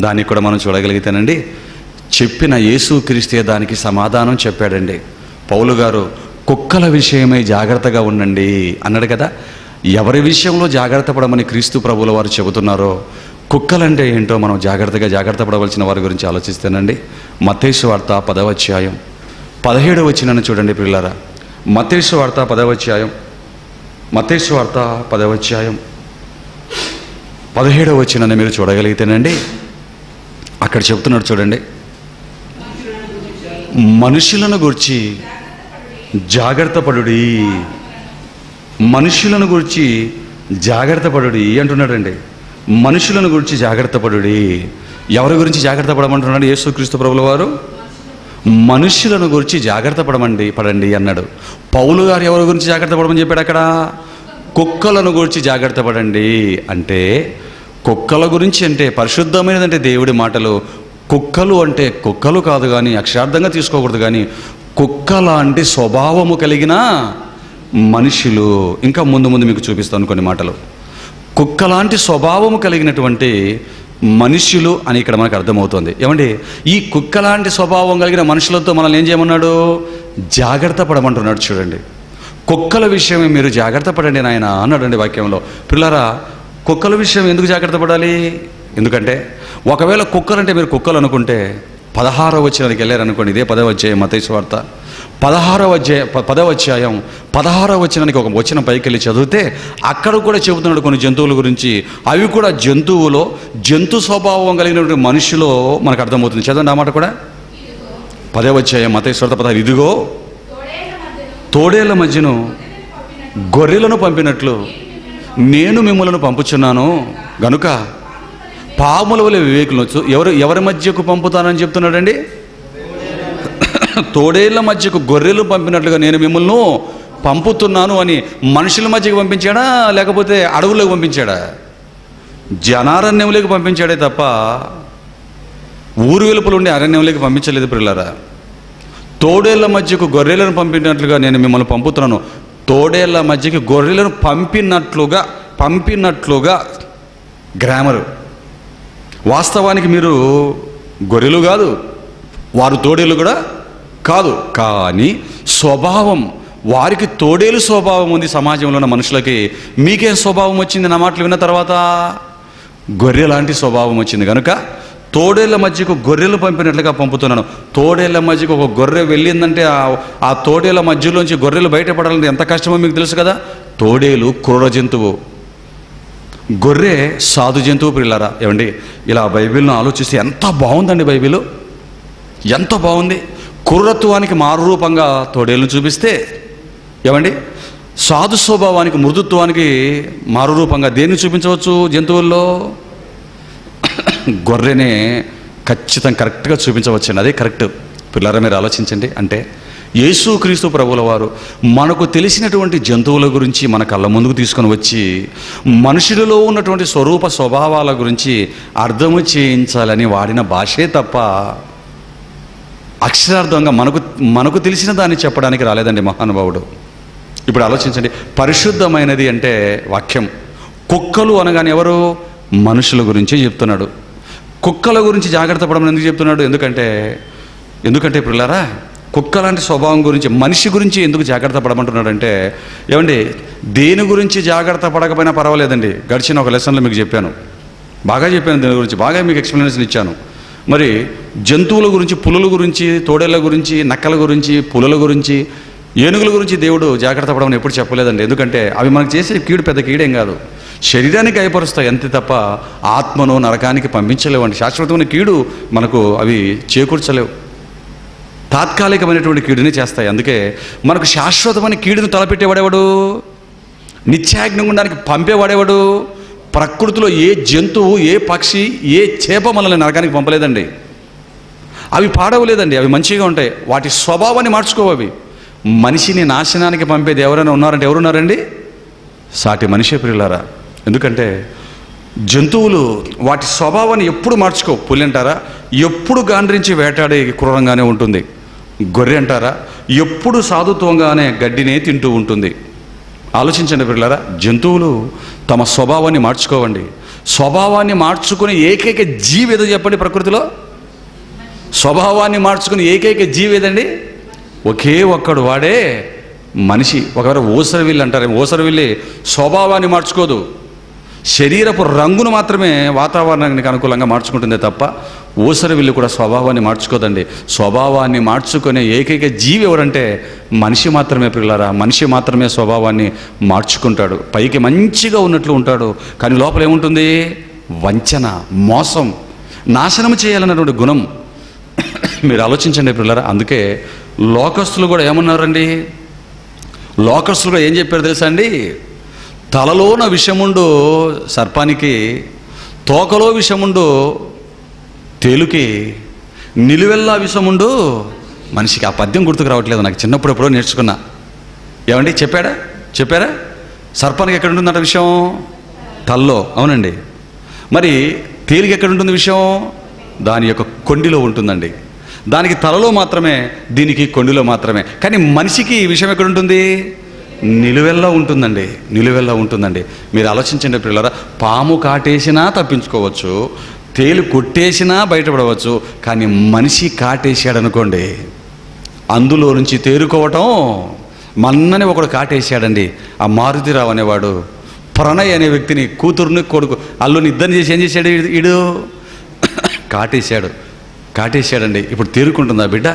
దానికి కూడా మనం చూడగలిగితేనండి, చెప్పిన యేసుక్రీస్తే దానికి సమాధానం చెప్పాడండి. పౌలు గారు కుక్కల విషయమై జాగ్రత్తగా ఉండండి అన్నాడు కదా. ఎవరి విషయంలో జాగ్రత్త పడమని క్రీస్తు ప్రభువుల వారు చెబుతున్నారో, కుక్కలంటే ఏంటో మనం జాగ్రత్త పడవలసిన వారి గురించి ఆలోచిస్తేనండి, మత్తయి సువార్త 10వ అధ్యాయం 17వ వచనాన్ని చూడండి పిల్లారా. మత్తయి సువార్త 10వ అధ్యాయం 17వ వచనాన్ని మీరు చూడగలిగితేనండి, అక్కడ చెప్తున్నాడు చూడండి, మనుషులను గూర్చి జాగ్రత్త పడుడి, మనుషులను గురించి జాగ్రత్త పడుడి అంటున్నాడండి. మనుషులను గురించి జాగ్రత్త పడుడి. ఎవరి గురించి జాగ్రత్త పడమంటున్నాడు యేసుక్రీస్తు ప్రభుల వారు? మనుషులను గురించి జాగ్రత్త పడండి అన్నాడు. పౌలు గారు ఎవరి గురించి జాగ్రత్త పడమని చెప్పాడు అక్కడ? కుక్కలను గురించి జాగ్రత్త పడండి. అంటే కుక్కల గురించి అంటే పరిశుద్ధమైనదంటే దేవుడి మాటలు. కుక్కలు అంటే కుక్కలు కాదు కానీ, అక్షరార్థంగా తీసుకోకూడదు కానీ, కుక్క లాంటి స్వభావము కలిగిన మనుషులు. ఇంకా ముందు మీకు చూపిస్తాను కొన్ని మాటలు. కుక్కలాంటి స్వభావము కలిగినటువంటి మనుషులు అని ఇక్కడ మనకు అర్థమవుతుంది. ఏమండి, ఈ కుక్కలాంటి స్వభావం కలిగిన మనుషులతో మనల్ని ఏం చేయమన్నాడు? జాగ్రత్త పడమంటున్నాడు చూడండి. కుక్కల విషయమే మీరు జాగ్రత్త పడండి నాయన అన్నాడండి వాక్యంలో. పిల్లరా, కుక్కల విషయం ఎందుకు జాగ్రత్త పడాలి? ఎందుకంటే ఒకవేళ కుక్కలంటే మీరు కుక్కలు అనుకుంటే 16వ వచనానికి వెళ్ళారనుకోండి. ఇదే 10వ అధ్యాయం మత్తయి సువార్త 10వ అధ్యాయం 16వ వచనానికి ఒక వచనం పైకి వెళ్ళి చదివితే అక్కడ కూడా చెబుతున్నాడు కొన్ని జంతువుల గురించి. అవి కూడా జంతు స్వభావం కలిగినటువంటి మనుషులో మనకు అర్థమవుతుంది. చదవండి ఆ మాట కూడా. 10వ అధ్యాయం మత్తయి సువార్త 16. ఇదిగో తోడేళ్ల మధ్యను గొర్రెలను పంపినట్లు నేను మిమ్మల్ని పంపుచున్నాను గనుక పాముల వలె వివేకులను. ఎవరి మధ్యకు పంపుతానని చెప్తున్నాడండి? తోడేళ్ల మధ్యకు గొర్రెలు పంపినట్లుగా నేను మిమ్మల్ని పంపుతున్నాను అని మనుషుల మధ్యకు పంపించాడా లేకపోతే అడవుల్లోకి పంపించాడా? జనారణ్యంలోకి పంపించాడే తప్ప ఊరు వెలుపల ఉండే అరణ్యంలోకి పంపించలేదు పిల్లరా. తోడేళ్ల మధ్యకు గొర్రెలను పంపినట్లుగా నేను మిమ్మల్ని పంపుతున్నాను. తోడేళ్ల మధ్యకి గొర్రెలను పంపినట్లుగా గ్రామరు. వాస్తవానికి మీరు గొర్రెలు కాదు, వారు తోడేలు కూడా కాదు. కానీ స్వభావం, వారికి తోడేలు స్వభావం ఉంది సమాజంలో ఉన్న మనుషులకి. మీకేం స్వభావం వచ్చింది నా మాటలు విన్న తర్వాత? గొర్రె లాంటి స్వభావం వచ్చింది. కనుక తోడేళ్ల మధ్యకు గొర్రెలు పంపినట్లుగా పంపుతున్నాను. తోడేళ్ల మధ్యకు ఒక గొర్రె వెళ్ళిందంటే ఆ తోడేళ్ల మధ్యలోంచి గొర్రెలు బయటపడాలంటే ఎంత కష్టమో మీకు తెలుసు కదా. తోడేలు క్రూర జంతువు, గొర్రె సాధు జంతువు. పిల్లరా ఏమండి, ఇలా బైబిల్ను ఆలోచిస్తే ఎంత బాగుందండి. బైబిల్ ఎంత బాగుంది. క్రూరత్వానికి మారురూపంగా తోడేళ్ళను చూపిస్తే, ఏమండి సాధు స్వభావానికి, మృదుత్వానికి మారురూపంగా దేన్ని చూపించవచ్చు? జంతువుల్లో గొర్రెనే ఖచ్చితంగా కరెక్ట్గా చూపించవచ్చండి. అదే కరెక్ట్. పిల్లరా మీరు ఆలోచించండి. అంటే యేసుక్రీస్తు ప్రభువుల వారు మనకు తెలిసినటువంటి జంతువుల గురించి మన కళ్ళ ముందుకు తీసుకొని వచ్చి మనుషులలో ఉన్నటువంటి స్వరూప స్వభావాల గురించి అర్థము చేయించాలని వాడిన భాషే తప్ప అక్షరార్థంగా మనకు తెలిసిన దాన్ని చెప్పడానికి రాలేదండి మహానుభావుడు. ఇప్పుడు ఆలోచించండి. పరిశుద్ధమైనది అంటే వాక్యం. కుక్కలు అనగానే ఎవరు? మనుషుల గురించి చెప్తున్నాడు. కుక్కల గురించి జాగ్రత్త పడమని ఎందుకు చెప్తున్నాడు? ఎందుకంటే పిల్లారా, కుక్క లాంటి స్వభావం గురించి, మనిషి గురించి ఎందుకు జాగ్రత్త పడమంటున్నాడు అంటే, ఏమండి దేని గురించి జాగ్రత్త పడకపోయినా పర్వాలేదండి. గడిచిన ఒక లెసన్లో మీకు చెప్పాను, బాగా చెప్పాను, దీని గురించి బాగా మీకు ఎక్స్ప్లెనేషన్ ఇచ్చాను. మరి జంతువుల గురించి, పులుల గురించి, తోడేళ్ల గురించి, నక్కల గురించి, పులుల గురించి, ఏనుగుల గురించి దేవుడు జాగ్రత్త పడమని ఎప్పుడు చెప్పలేదండి. ఎందుకంటే అవి మనకు చేసే కీడు పెద్ద కీడేం కాదు. శరీరానికి గాయపరుస్తాయి అంతే తప్ప ఆత్మను నరకానికి పంపించలేవండి. శాశ్వతమైన కీడు మనకు అవి చేకూర్చలేవు. తాత్కాలికమైనటువంటి కీడుని చేస్తాయి. అందుకే మనకు శాశ్వతమైన కీడును తలపెట్టేవాడేవాడు? నిత్యాగ్ని ఉండడానికి పంపేవాడేవాడు? ప్రకృతిలో ఏ జంతువు, ఏ పక్షి, ఏ చేప మనల్ని నరకానికి పంపలేదండి. అవి పాడవలేదండి. అవి మంచిగా ఉంటాయి. వాటి స్వభావాన్ని మార్చుకోవవి. మనిషిని నాశనానికి పంపేది ఎవరైనా ఉన్నారంటే ఎవరున్నారండి? సాటి మనిషే ప్రియులారా. ఎందుకంటే జంతువులు వాటి స్వభావాన్ని ఎప్పుడు మార్చుకోవు. పులి అంటారా, ఎప్పుడు గాండ్రించి వేటాడే క్రూరంగానే ఉంటుంది. గొర్రె అంటారా, ఎప్పుడు సాధుత్వంగానే గడ్డినే తింటూ ఉంటుంది. ఆలోచించండి ప్రియులారా, జంతువులు తమ స్వభావాన్ని మార్చుకోవండి. స్వభావాన్ని మార్చుకుని ఏకైక జీవి ఏదో చెప్పండి ప్రకృతిలో? స్వభావాన్ని మార్చుకుని ఏకైక జీవి ఏదండి? ఒకే ఒక్కడు, వాడే మనిషి. ఒకవేళ ఓసరవిల్లి అంటారు, ఓసరవిల్లి స్వభావాన్ని మార్చుకోదు. శరీరపు రంగును మాత్రమే వాతావరణానికి అనుకూలంగా మార్చుకుంటుందే తప్ప ఓసరవిల్లి కూడా స్వభావాన్ని మార్చుకోదండి. స్వభావాన్ని మార్చుకునే ఏకైక జీవి ఎవరంటే మనిషి మాత్రమే పిల్లారా. మనిషి మాత్రమే స్వభావాన్ని మార్చుకుంటాడు. పైకి మంచిగా ఉన్నట్లు ఉంటాడు, కానీ లోపల ఏముంటుంది? వంచన, మోసం, నాశనం చేయాలన్నటువంటి గుణం. మీరు ఆలోచించండి పిల్లారా. అందుకే లోకస్తులు కూడా ఏమన్నారండి? లోకస్తులు కూడా ఏం చెప్పారు తెలుసా అండి? తలలోన విషముండు సర్పానికి, తోకలో విషముండు తేలుకి, నిలువెల్లా విషముండు మనిషికి. ఆ పద్యం గుర్తుకు రావట్లేదు నాకు, చిన్నప్పుడు ఎప్పుడో నేర్చుకున్నా. ఏమండి చెప్పారా? సర్పానికి ఎక్కడ ఉంటుందంట విషయం? తల్లో. అవునండి. మరి తేలికి ఎక్కడ ఉంటుంది విషయం? దాని యొక్క కొండిలో ఉంటుందండి. దానికి తలలో మాత్రమే, దీనికి కొండిలో మాత్రమే. కానీ మనిషికి ఈ విషయం ఎక్కడ ఉంటుంది? నిలువెల్లా ఉంటుందండి. నిలువెల్లా ఉంటుందండి. మీరు ఆలోచించండి పిల్లరా. పాము కాటేసినా తప్పించుకోవచ్చు, తేలు కొట్టేసినా బయటపడవచ్చు. కానీ మనిషి కాటేసాడు అనుకోండి, అందులో నుంచి తేరుకోవటం. మన్నని ఒకడు కాటేసాడండి. ఆ మారుతిరావు అనేవాడు ప్రణయ్ అనే వ్యక్తిని, కూతురుని, కొడుకు, అల్లుని ఇద్దరిని చేసి ఏం చేశాడు? ఈడు కాటేశాడండి. ఇప్పుడు తేరుకుంటుందా బిడ్డ?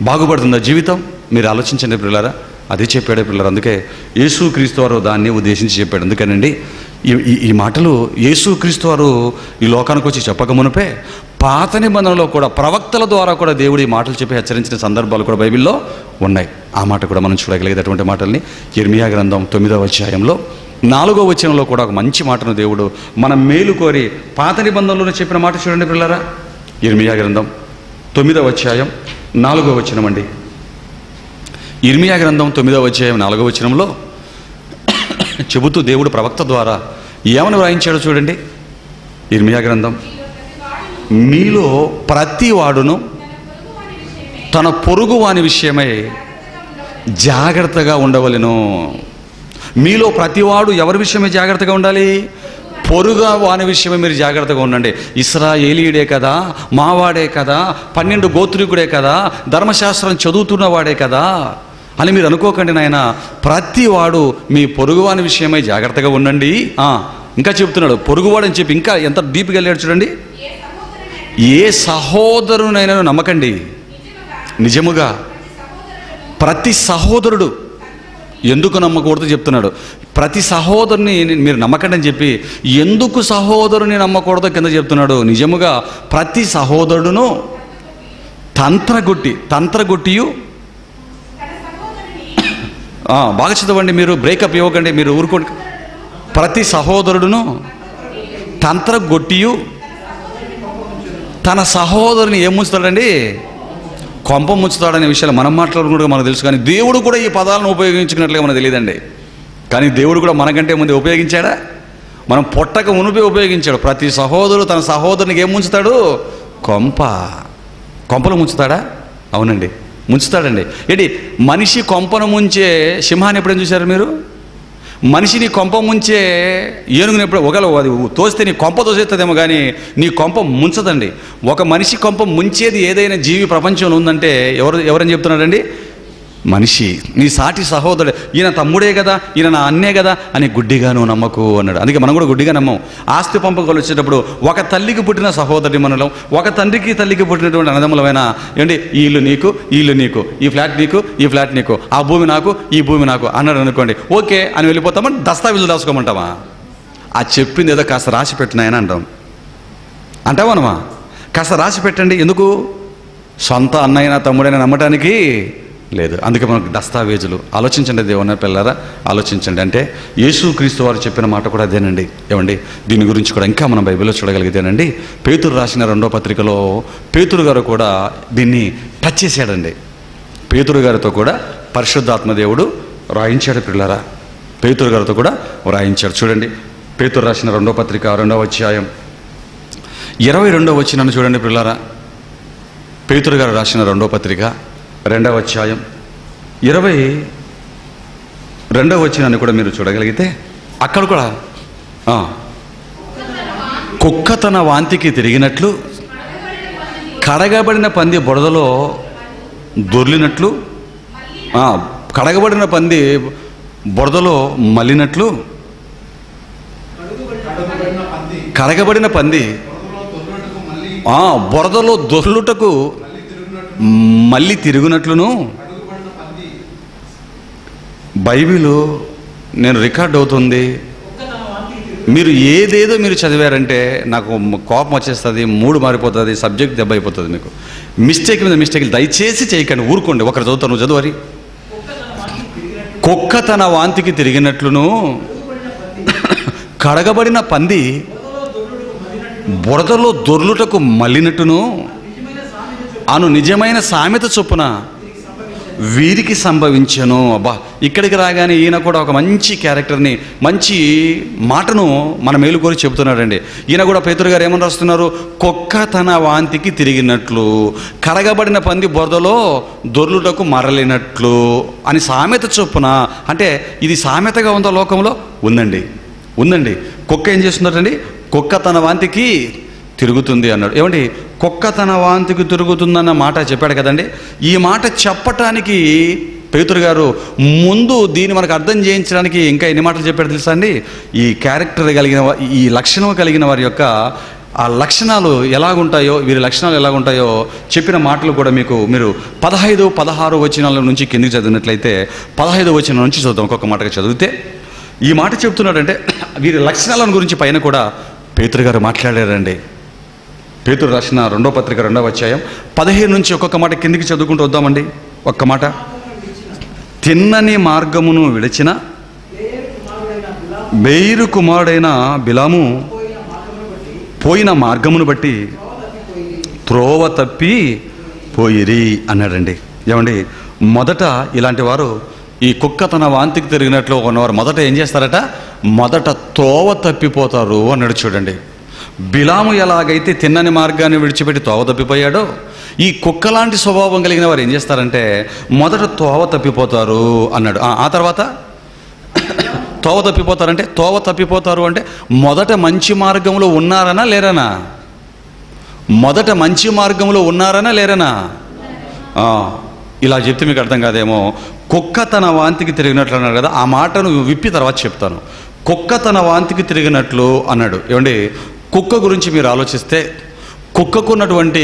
బాగుపడుతుందా జీవితం? మీరు ఆలోచించండి పిల్లరా. అదే చెప్పాడే పిల్లలు. అందుకే యేసుక్రీస్తు వారు దాన్ని ఉద్దేశించి చెప్పాడు. అందుకేనండి ఈ మాటలు యేసుక్రీస్తు వారు ఈ లోకానికి వచ్చి చెప్పక మునిపే పాత నిబంధనలో కూడా ప్రవక్తల ద్వారా కూడా దేవుడు ఈ మాటలు చెప్పి హెచ్చరించిన సందర్భాలు కూడా బైబిల్లో ఉన్నాయి. ఆ మాట కూడా మనం చూడగలిగేటటువంటి మాటల్ని ఇర్మియా గ్రంథం 9వ అధ్యాయంలో 4వ వచనంలో కూడా ఒక మంచి మాటను దేవుడు మన మేలు కోరి పాత నిబంధనలో చెప్పిన మాట చూడండి పిల్లరా. ఇర్మియా గ్రంథం 9వ అధ్యాయం 4వ వచనం అండి. ఇర్మియా గ్రంథం 9వ అధ్యాయం 4వ వచనంలో చెబుతూ దేవుడు ప్రవక్త ద్వారా ఏమని వ్రాయించాడో చూడండి. ఇర్మియా గ్రంథం, మీలో ప్రతి వాడును తన పొరుగు వాని విషయమై జాగ్రత్తగా ఉండవలెను. మీలో ప్రతివాడు ఎవరి విషయమై జాగ్రత్తగా ఉండాలి? పొరుగు వాని విషయమే మీరు జాగ్రత్తగా ఉండండి. ఇశ్రాయేలీయుడే కదా, మావాడే కదా, 12 గోత్రికుడే కదా, ధర్మశాస్త్రం చదువుతున్నవాడే కదా అని మీరు అనుకోకండి నాయన. ప్రతి వాడు మీ పొరుగువాని విషయమై జాగ్రత్తగా ఉండండి. ఇంకా చెప్తున్నాడు పొరుగువాడు అని చెప్పి, ఇంకా ఎంత డీప్గా వెళ్ళాడు చూడండి. ఏ సహోదరునైనా నమ్మకండి, నిజముగా ప్రతి సహోదరుడు. ఎందుకు నమ్మకూడదు చెప్తున్నాడు. ప్రతి సహోదరుని మీరు నమ్మకండి అని చెప్పి, ఎందుకు సహోదరుని నమ్మకూడదో కింద చెప్తున్నాడు. నిజముగా ప్రతి సహోదరుడును తంత్రగొట్టియు బాగా చదవండి, మీరు బ్రేకప్ ఇవ్వకండి, మీరు ఊరుకోండి. ప్రతి సహోదరుడును తంత్రగొట్టియు తన సహోదరుని ఏం ముంచుతాడండి? కొంప ముంచుతాడనే విషయాలు మనం మాట్లాడుకుంటే మనకు తెలుసు. కానీ దేవుడు కూడా ఈ పదాలను ఉపయోగించుకున్నట్లుగా మనకు తెలియదండి. కానీ దేవుడు కూడా మనకంటే ముందే ఉపయోగించాడా? మనం పొట్టక మునిపే ఉపయోగించాడు. ప్రతి సహోదరుడు తన సహోదరునికి ఏం ముంచుతాడు? కొంపలు ముంచుతాడా? అవునండి, ముంచుతాడండి. ఏంటి, మనిషి కొంపను ముంచే సింహాన్ని ఎప్పుడైనా చూశారు మీరు? మనిషిని కొంప ముంచే ఏనుగుని ఎప్పుడు ఒకవేళ అది తోస్తే నీ కొంప తోసేస్తుందేమో కానీ నీ కొంప ముంచదండి. ఒక మనిషి కొంప ముంచేది ఏదైనా జీవి ప్రపంచంలో ఉందంటే ఎవరని చెప్తున్నాడండి? మనిషి. నీ సాటి సహోదరుడు, ఈయన తమ్ముడే కదా, ఈయన నా అన్నే కదా అని గుడ్డిగా నువ్వు నమ్మకు అన్నాడు. అందుకే మనం కూడా గుడ్డిగా నమ్మం. ఆస్తి పంపకాలు వచ్చేటప్పుడు ఒక తల్లికి పుట్టిన సహోదరి మనలో, ఒక తండ్రికి తల్లికి పుట్టినటువంటి అన్నదమ్ములమైనా ఏంటి, ఈ ఇల్లు నీకు, ఈ ఇల్లు నీకు, ఈ ఫ్లాట్ నీకు, ఈ ఫ్లాట్ నీకు, ఆ భూమి నాకు, ఈ భూమి నాకు అన్నాడు అనుకోండి, ఓకే అని వెళ్ళిపోతామని దస్తావేజులు రాసుకోమంటామా? ఆ చెప్పింది ఏదో కాస్త రాసి పెట్టినాయని అంటావనమా? కాస్త రాసి పెట్టండి. ఎందుకు? సొంత అన్నైనా తమ్ముడైనా నమ్మటానికి లేదు. అందుకే మనకు దస్తావేజులు. ఆలోచించండి దేవుని పిల్లరా, ఆలోచించండి. అంటే యేసుక్రీస్తు వారు చెప్పిన మాట కూడా అదేనండి. ఏమండి, దీని గురించి కూడా ఇంకా మనం బైబిల్లో చూడగలిగితేనండి, పేతురు రాసిన 2వ పత్రికలో పేతురు గారు కూడా దీన్ని టచ్ చేశాడండి. పేతురు గారితో కూడా పరిశుద్ధాత్మ దేవుడు రాయించాడు పిల్లరా. పేతురు గారితో కూడా రాయించాడు. చూడండి, పేతురు రాసిన 2వ పత్రిక 2వ అధ్యాయం 22వ వచనాన్ని చూడండి పిల్లరా. పేతురు గారు రాసిన 2వ పత్రిక 2వ అధ్యాయం 22వ వచనాన్ని కూడా మీరు చూడగలిగితే అక్కడ కూడా కుక్క తన వాంతికి తిరిగినట్లు, కడగబడిన పంది బురదలో దొర్లినట్లు, కడగబడిన పంది బురదలో మల్లినట్లు, కడగబడిన పంది బురదలో దొర్లుటకు మళ్ళీ తిరుగునట్లును. బైబిల్ నేను రికార్డ్ అవుతుంది. మీరు ఏదేదో మీరు చదివారంటే నాకు కోపం వచ్చేస్తుంది, మూడు మారిపోతుంది, సబ్జెక్ట్ దెబ్బ అయిపోతుంది. మీకు మిస్టేక్ మీద మిస్టేక్లు దయచేసి చేయకండి, ఊరుకోండి. ఒకరు చదువుతాను, నువ్వు చదువరి. కుక్క తన వాంతికి తిరిగినట్లును, కడగబడిన పంది బురదలో దొర్లుటకు మళ్ళినట్టును అను నిజమైన సామెత చొప్పున వీరికి సంభవించను. అబ్బా, ఇక్కడికి రాగానే ఈయన కూడా ఒక మంచి క్యారెక్టర్ని, మంచి మాటను మన మేలు కోరి చెబుతున్నాడండి. ఈయన కూడా పేతురు గారు ఏమని రాస్తున్నారు? కుక్క తన వాంతికి తిరిగినట్లు, కడగబడిన పంది బురదలో దొర్లుటకు మరలినట్లు అని సామెత చొప్పున. అంటే ఇది సామెతగా ఉందా? లోకంలో ఉందండి, ఉందండి. కుక్క ఏం చేస్తుందండి? కుక్క తన వాంతికి తిరుగుతుంది అన్నాడు. ఏమండి, కుక్క తన వాంతికి తిరుగుతుందన్న మాట చెప్పాడు కదండి. ఈ మాట చెప్పటానికి పేతురు గారు ముందు దీన్ని మనకు అర్థం చేయించడానికి ఇంకా ఎన్ని మాటలు చెప్పాడు తెలుసా అండి? ఈ క్యారెక్టర్ కలిగిన, ఈ లక్షణం కలిగిన వారి యొక్క ఆ లక్షణాలు ఎలాగుంటాయో, వీరి లక్షణాలు ఎలాగుంటాయో చెప్పిన మాటలు కూడా మీరు 15, 16 వచనాల నుంచి కిందికి చదివినట్లయితే 15వ వచనం నుంచి చదువుతాం. ఒక్కొక్క మాటగా చదివితే ఈ మాట చెప్తున్నాడంటే వీరి లక్షణాలను గురించి పైన కూడా పేతురు గారు మాట్లాడారండి. పేతురు రాసిన 2వ పత్రిక 2వ అధ్యాయం 15 నుంచి ఒక్కొక్క మాట కిందికి చదువుకుంటూ వద్దామండి. ఒక్క మాట. తిన్నని మార్గమును విడిచిన బెయిరు కుమారుడైన బిలాము పోయిన మార్గమును బట్టి త్రోవ తప్పి పోయిరి అన్నాడండి. ఏమండి, మొదట ఇలాంటి వారు ఈ కుక్క తన వాంతికి తిరిగినట్లు ఉన్నవారు మొదట ఏం చేస్తారట? మొదట త్రోవ తప్పిపోతారు అన్నాడు. చూడండి, బిలాము ఎలాగైతే తిన్నని మార్గాన్ని విడిచిపెట్టి తోవ తప్పిపోయాడో, ఈ కుక్కలాంటి స్వభావం కలిగిన వారు ఏం చేస్తారంటే మొదట తోవ తప్పిపోతారు అన్నాడు. ఆ తర్వాత తోవ తప్పిపోతారంటే, తోవ తప్పిపోతారు అంటే మొదట మంచి మార్గంలో ఉన్నారనా లేరనా? మొదట మంచి మార్గంలో ఉన్నారనా లేరనా? ఇలా చెప్తే మీకు అర్థం కాదేమో. కుక్క తన వాంతికి తిరిగినట్లు అన్నాడు కదా, ఆ మాటను విప్పి తర్వాత చెప్తాను. కుక్క తన వాంతికి తిరిగినట్లు అన్నాడు. ఏమండి, కుక్క గురించి మీరు ఆలోచిస్తే కుక్కకున్నటువంటి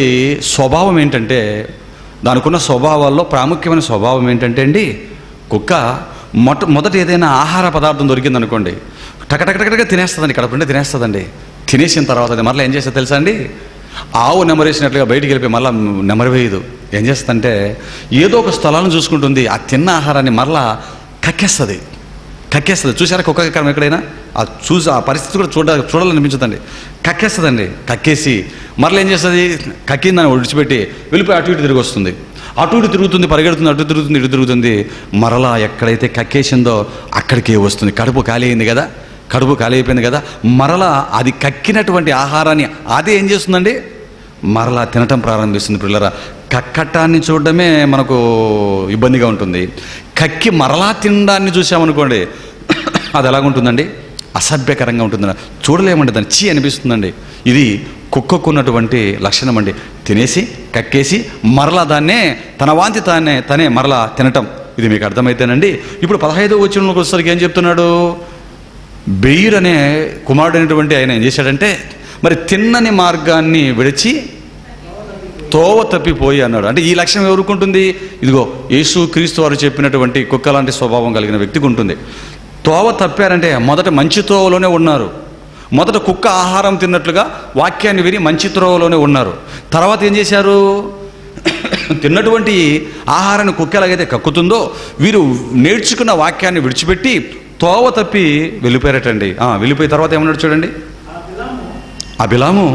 స్వభావం ఏంటంటే, దానికున్న స్వభావాల్లో ప్రాముఖ్యమైన స్వభావం ఏంటంటే అండి, కుక్క మొదట ఏదైనా ఆహార పదార్థం దొరికిందనుకోండి, టకటకటకటగా తినేస్తుందండి, కడుపుంటే తినేస్తుందండి. తినేసిన తర్వాత అది మరలా ఏం చేస్తుంది తెలుసా అండి? ఆవు నెమరేసినట్లుగా బయటికి వెళ్ళిపోయి మళ్ళీ నెమరవేయదు. ఏం చేస్తుందంటే ఏదో ఒక స్థలాలను చూసుకుంటుంది, ఆ తిన్న ఆహారాన్ని మరలా కక్కేస్తుంది. చూసారా కుక్క కక్కడం ఎక్కడైనా? ఆ పరిస్థితి కూడా చూడాలనిపించదండి. కక్కేస్తుందండి. కక్కేసి మరలా ఏం చేస్తుంది? కక్కిందని విడిచిపెట్టి వెళ్ళిపోయి అటు ఇటు తిరిగి వస్తుంది. అటు ఇటు తిరుగుతుంది, పరిగెడుతుంది, అటు తిరుగుతుంది, ఇటు తిరుగుతుంది. మరలా ఎక్కడైతే కక్కేసిందో అక్కడికే వస్తుంది. కడుపు ఖాళీ అయింది కదా, కడుపు ఖాళీ అయిపోయింది కదా, మరలా అది కక్కినటువంటి ఆహారాన్ని అదే ఏం చేస్తుందండి? మరలా తినటం ప్రారంభిస్తుంది. పిల్లరా, కక్కటాన్ని చూడడమే మనకు ఇబ్బందిగా ఉంటుంది. కక్కి మరలా తినడాన్ని చూసామనుకోండి, అది ఎలాగుంటుందండి? అసభ్యకరంగా ఉంటుందని చూడలేమండి, దాన్ని చీ అనిపిస్తుందండి. ఇది కుక్కకున్నటువంటి లక్షణం అండి. తినేసి కక్కేసి మరలా దాన్నే తన వాంతి తనే మరలా తినటం. ఇది మీకు అర్థమైతేనండి. ఇప్పుడు 15వ వచనంలోకి వచ్చేసరికి ఏం చెప్తున్నాడు? బెయిర్ అనే కుమారుడు అనేటువంటి ఆయన ఏం చేశాడంటే, మరి తిన్నని మార్గాన్ని విడిచి తోవ తప్పిపోయి అన్నాడు. అంటే ఈ లక్షణం ఎవరికి ఉంటుంది? ఇదిగో యేసు క్రీస్తు వారు చెప్పినటువంటి కుక్క లాంటి స్వభావం కలిగిన వ్యక్తికి ఉంటుంది. తోవ తప్పారంటే మొదట మంచి తోవలోనే ఉన్నారు. మొదట కుక్క ఆహారం తిన్నట్లుగా వాక్యాన్ని విని మంచి త్రోవలోనే ఉన్నారు. తర్వాత ఏం చేశారు? తిన్నటువంటి ఆహారాన్ని కుక్క ఎలాగైతే కక్కుతుందో, వీరు నేర్చుకున్న వాక్యాన్ని విడిచిపెట్టి తోవ తప్పి వెళ్ళిపోయారటండి. వెళ్ళిపోయిన తర్వాత ఏమన్నాడు చూడండి. అబిలాము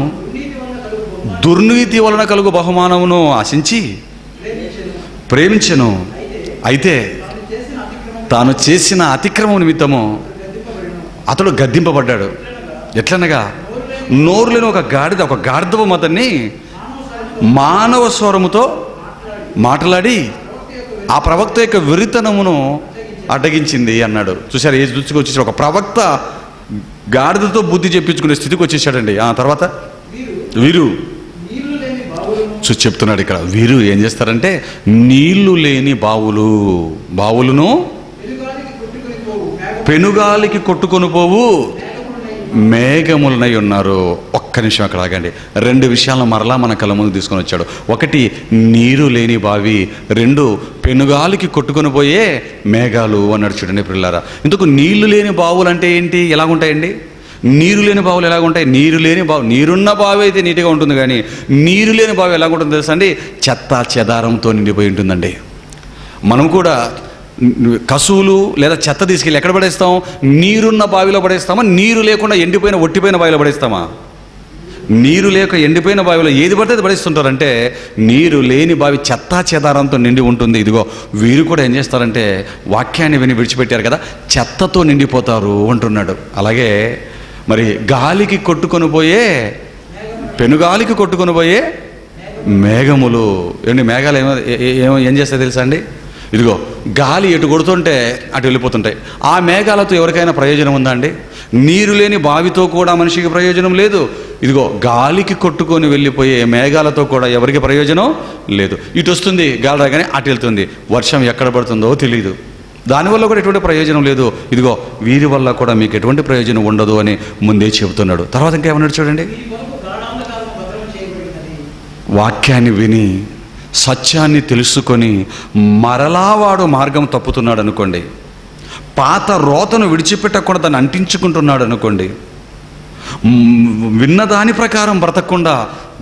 దుర్నీతి వలన కలుగు బహుమానమును ఆశించి ప్రేమించెను. అయితే తాను చేసిన అతిక్రమం నిమిత్తము అతడు గద్దింపబడ్డాడు. ఎట్లనగా, నోరులేని ఒక గాడిదపు అతన్ని మానవ స్వరముతో మాట్లాడి ఆ ప్రవక్త యొక్క వెరితనమును అడ్డగించింది అన్నాడు. చూసారు, ఏ దృష్టికి వచ్చేసాడు? ఒక ప్రవక్త గాడిదతో బుద్ధి చెప్పించుకునే స్థితికి వచ్చేసాడండి. తర్వాత వీరు చెప్తున్నాడు ఇక్కడ, వీరు ఏం చేస్తారంటే నీళ్లు లేని బావులను పెనుగాలికి కొట్టుకొని పోవు మేఘములనై ఉన్నారు. ఒక్క నిమిషం అక్కడ ఆగండి. 2 విషయాలను మరలా మన కళ్ళ ముందు తీసుకొని వచ్చాడు. ఒకటి నీరు లేని బావి, 2 పెనుగాలికి కొట్టుకొని పోయే మేఘాలు అన్నాడు. చూడండి పిల్లారా, ఇందుకు నీళ్లు లేని బావులు అంటే ఏంటి? ఎలాగుంటాయండి నీరు లేని బావులు? ఎలాగుంటాయి? నీరు లేని బావు, నీరున్న బావి అయితే నీట్గా ఉంటుంది, కానీ నీరు లేని బావి ఎలాగుంటుందో తెలుసా అండి? చెత్త చెదారంతో నిండిపోయి ఉంటుందండి. మనం కూడా కసువులు లేదా చెత్త తీసుకెళ్ళి ఎక్కడ పడేస్తాం? నీరున్న బావిలో పడేస్తామా? నీరు లేకుండా ఎండిపోయిన ఒట్టిపోయిన బావిలో పడేస్తామా? నీరు లేక ఎండిపోయిన బావిలో ఏది పడితే అది పడేస్తుంటారంటే, నీరు లేని బావి చెత్తా చెదారంతో నిండి ఉంటుంది. ఇదిగో వీరు కూడా ఏం చేస్తారంటే వాక్యాన్ని విని విడిచిపెట్టారు కదా, చెత్తతో నిండిపోతారు అంటున్నాడు. అలాగే మరి గాలికి కొట్టుకొని పోయే, పెనుగాలికి కొట్టుకొని పోయే మేఘములు. ఏంటి మేఘాలు ఏం చేస్తాయి తెలుసా అండి? ఇదిగో గాలి ఎటు కొడుతుంటే అటు వెళ్ళిపోతుంటాయి. ఆ మేఘాలతో ఎవరికైనా ప్రయోజనం ఉందా అండి? నీరు లేని బావితో కూడా మనిషికి ప్రయోజనం లేదు. ఇదిగో గాలికి కొట్టుకొని వెళ్ళిపోయే మేఘాలతో కూడా ఎవరికి ప్రయోజనం లేదు. ఇటు వస్తుంది గాలి రాగానే అటు వెళ్తుంది. వర్షం ఎక్కడ పడుతుందో తెలియదు, దానివల్ల కూడా ఎటువంటి ప్రయోజనం లేదు. ఇదిగో వీరి వల్ల కూడా మీకు ఎటువంటి ప్రయోజనం ఉండదు అని ముందే చెబుతున్నాడు. తర్వాత ఇంకేమన్నాడు చూడండి. వాక్యాన్ని విని సత్యాన్ని తెలుసుకొని మరలా వాడు మార్గం తప్పుతున్నాడు అనుకోండి, పాత రోతను విడిచిపెట్టకుండా దాన్ని అంటించుకుంటున్నాడు అనుకోండి, విన్నదాని ప్రకారం బ్రతకకుండా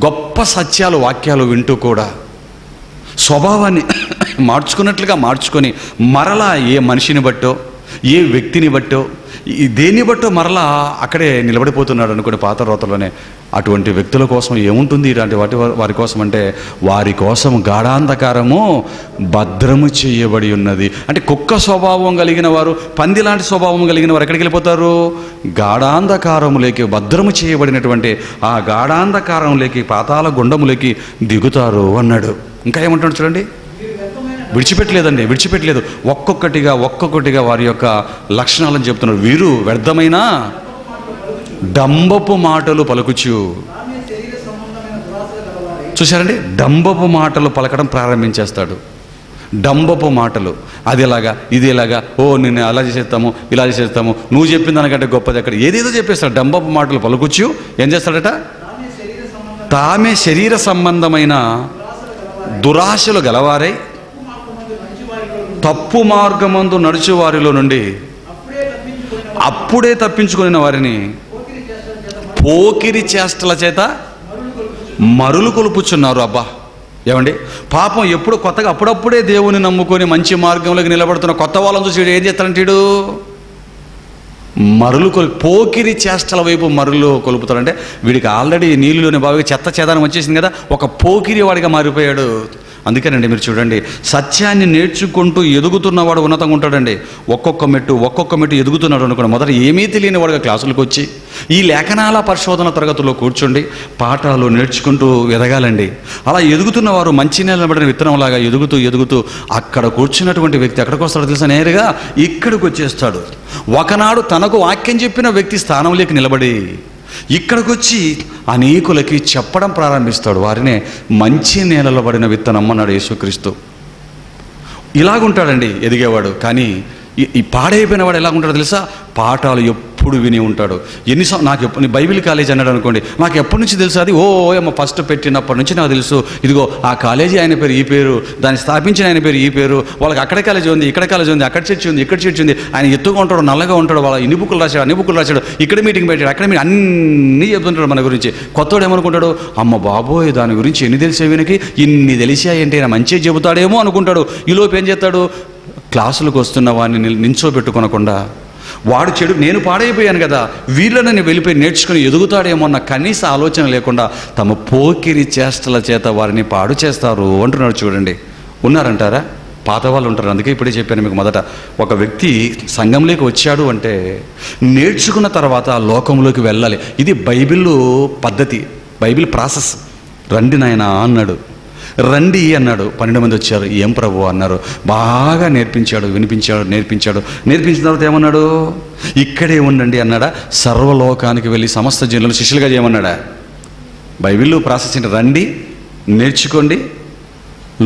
గొప్ప సత్యాలు వాక్యాలు వింటూ కూడా స్వభావాన్ని మార్చుకున్నట్లుగా మార్చుకొని మరలా ఏ మనిషిని బట్టో ఏ వ్యక్తిని బట్టో దేన్ని బట్టో మరలా అక్కడే నిలబడిపోతున్నాడు అనుకోండి పాత రోతలోనే. అటువంటి వ్యక్తుల కోసం ఏముంటుంది ఇలాంటి వారి కోసం అంటే, వారి కోసం గాఢాంధకారము భద్రము చేయబడి ఉన్నది. అంటే కుక్క స్వభావం కలిగిన వారు, పంది లాంటి స్వభావం కలిగిన వారు ఎక్కడికి వెళ్ళిపోతారు? గాఢాంధకారములోకి, భద్రము చేయబడినటువంటి ఆ గాఢాంధకారంలోకి, పాతాళ గుండములోకి దిగుతారు అన్నాడు. ఇంకా ఏమంటాడు చూడండి. విడిచిపెట్టలేదండి, విడిచిపెట్టలేదు. ఒక్కొక్కటిగా వారి యొక్క లక్షణాలను చెప్తున్నారు. వీరు వ్యర్థమైన డంబపు మాటలు పలుకుచు. చూశారండి, డంబపు మాటలు పలకడం ప్రారంభించేస్తాడు. డంబపు మాటలు, అది ఎలాగా, ఇది ఎలాగా, ఓ నిన్ను అలా చేసేస్తాము, ఇలా చేసేస్తాము, నువ్వు చెప్పిన దానికంటే గొప్పది ఎక్కడ, ఏదేదో చెప్పేస్తాడు. డంబపు మాటలు పలుకుచు ఏం చేస్తాడట? తామే శరీర సంబంధమైన దురాశలు గలవారై తప్పు మార్గమందు నడుచు వారిలో నుండి అప్పుడే తప్పించుకుని వారిని పోకిరి చేష్టల చేత మరులు కొలుపుచున్నారు. అబ్బా, ఏమండి, పాపం ఎప్పుడు కొత్తగా అప్పుడప్పుడే దేవుని నమ్ముకొని మంచి మార్గంలోకి నిలబడుతున్న కొత్త వాళ్ళని చూసి ఏం చేస్తాడంటాడు? పోకిరి చేష్టల వైపు మరులు కొలుపుతాడంటే వీడికి ఆల్రెడీ నీళ్ళలోని బాగా చెత్త చేదానం వచ్చేసింది కదా, ఒక పోకిరి వాడిగా మారిపోయాడు. అందుకేనండి మీరు చూడండి, సత్యాన్ని నేర్చుకుంటూ ఎదుగుతున్నవాడు ఉన్నతంగా ఉంటాడండి. ఒక్కొక్క మెట్టు ఎదుగుతున్నాడు అనుకోండి. మొదట ఏమీ తెలియని వాడుగా క్లాసులకు వచ్చి ఈ లేఖనాల పరిశోధన తరగతుల్లో కూర్చోండి, పాఠాలు నేర్చుకుంటూ ఎదగాలండి. అలా ఎదుగుతున్న వారు మంచి నిలబడిన విత్తనంలాగా ఎదుగుతూ అక్కడ కూర్చున్నటువంటి వ్యక్తి ఎక్కడికి వస్తాడో తెలుసా? నేరుగా ఇక్కడికి వచ్చేస్తాడు. ఒకనాడు తనకు వాక్యం చెప్పిన వ్యక్తి స్థానంలోకి నిలబడి ఇక్కడికి వచ్చి అనేకులకి చెప్పడం ప్రారంభిస్తాడు. వారినే మంచి నేలలో పడిన విత్తనం అన్నాడు యేసుక్రీస్తు. ఇలాగుంటాడండి ఎదిగేవాడు. కానీ ఈ పాడైపోయిన వాడు ఎలాగుంటాడో తెలుసా? పాఠాలు ఎప్పుడు విని ఉంటాడు. నాకు బైబిల్ కాలేజ్ అన్నాడు అనుకోండి, నాకు ఎప్పటి నుంచి తెలుసు అది? ఏమో ఫస్ట్ పెట్టినప్పటి నుంచి నాకు తెలుసు. ఇదిగో ఆ కాలేజీ ఆయన పేరు ఈ పేరు, దాన్ని స్థాపించిన ఆయన పేరు ఈ పేరు, వాళ్ళకి అక్కడ కాలేజీ ఉంది, ఇక్కడ కాలేజీ ఉంది, అక్కడ చర్చి ఉంది, ఇక్కడ చర్చి ఉంది. ఆయన ఎత్తుగా ఉంటాడు, నల్లగా ఉంటాడు, వాళ్ళ ఇన్ని బుక్కులు రాశాడు, ఇక్కడ మీటింగ్ పెట్టాడు, అక్కడ మీటింగ్ అన్నీ చెప్తుంటాడు మన గురించి. కొత్తవాడు ఏమనుకుంటాడు? అమ్మ బాబోయ్, దాని గురించి ఎన్ని తెలిసే వీనికి, ఇన్ని తెలిసాయంటే ఆయన మంచిగా చెబుతాడేమో అనుకుంటాడు. ఈలోపు ఏం చేస్తాడు? క్లాసులకు వస్తున్న వాడిని నించోబెట్టుకొనకుండా వాడు చెడు, నేను పాడైపోయాను కదా, వీళ్ళని వెళ్ళిపోయి నేర్చుకుని ఎదుగుతాడేమో అన్న కనీస ఆలోచన లేకుండా తమ పోకిరి చేష్టల చేత వారిని పాడు చేస్తారు అంటున్నాడు. చూడండి, ఉన్నారంటారా? పాత వాళ్ళు ఉంటారు. అందుకే ఇప్పుడే చెప్పాను మీకు. మొదట ఒక వ్యక్తి సంఘంలోకి వచ్చాడు అంటే నేర్చుకున్న తర్వాత ఆ లోకంలోకి వెళ్ళాలి. ఇది బైబిల్ పద్ధతి, బైబిల్ ప్రాసెస్. రండి నాయనా అన్నాడు, రండి అన్నాడు. 12 మంది వచ్చారు. ఏం ప్రభు అన్నారు. బాగా నేర్పించాడు, నేర్పించిన తర్వాత ఏమన్నాడు? ఇక్కడే ఉండండి అన్నాడా? సర్వలోకానికి వెళ్ళి సమస్త జనులను శిష్యులుగా చేయమన్నాడా? బైబిల్ ప్రాసెస్ ఏంటి? రండి, నేర్చుకోండి,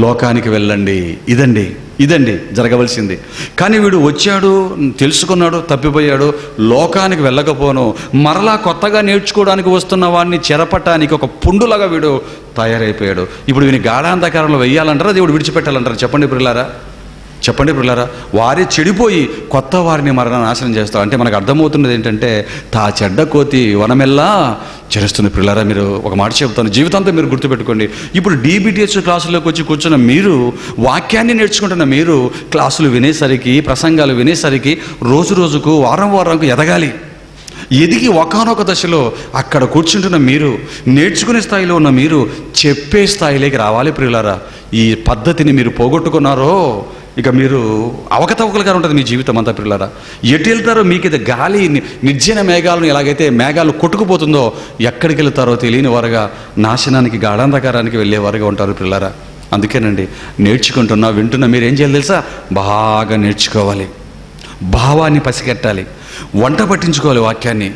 లోకానికి వెళ్ళండి. ఇదండి జరగవలసింది. కానీ వీడు వచ్చాడు, తెలుసుకున్నాడు, తప్పిపోయాడు, లోకానికి వెళ్ళకపోను మరలా కొత్తగా నేర్చుకోవడానికి వస్తున్న వాడిని చెరపట్టానికి ఒక పుండులాగా వీడు తయారైపోయాడు. ఇప్పుడు వీని గాఢాంధకారంలో వెయ్యాలంటారా, దేవుడు విడిచిపెట్టాలంటారా? చెప్పండి ప్రియులారా, వారే చెడిపోయి కొత్త వారిని నాశనం చేస్తారు. అంటే మనకు అర్థమవుతున్నది ఏంటంటే, తా చెడ్డ కోతి వనమెల్లా చేస్తుంది. ప్రియులారా, మీరు ఒక మాట చెప్తాను, జీవితంతో మీరు గుర్తుపెట్టుకోండి. ఇప్పుడు DBTH క్లాసుల్లోకి వచ్చి కూర్చున్న మీరు, వాక్యాన్ని నేర్చుకుంటున్న మీరు, క్లాసులు వినేసరికి, ప్రసంగాలు వినేసరికి రోజుకు వారంకు ఎదగాలి. ఎదిగి ఒకానొక దశలో అక్కడ కూర్చుంటున్న మీరు, నేర్చుకునే స్థాయిలో ఉన్న మీరు చెప్పే స్థాయిలోకి రావాలి. ప్రియులారా, ఈ పద్ధతిని మీరు పోగొట్టుకున్నారో ఇక మీరు అవకతవకలుగా ఉంటుంది మీ జీవితం అంతా. ప్రియులారా, ఎటు వెళ్తారో మీకు ఇది గాలి నిర్జన మేఘాలను ఎలాగైతే మేఘాలు కొట్టుకుపోతుందో ఎక్కడికి వెళ్తారో తెలియని వారుగా నాశనానికి, గాఢాంధకారానికి వెళ్ళేవారుగా ఉంటారు. ప్రియులారా, అందుకేనండి వింటున్న మీరు ఏం చేయాలి తెలుసా? బాగా నేర్చుకోవాలి, భావాన్ని పసిగట్టాలి, వంట పట్టించుకోవాలి. వాక్యాన్ని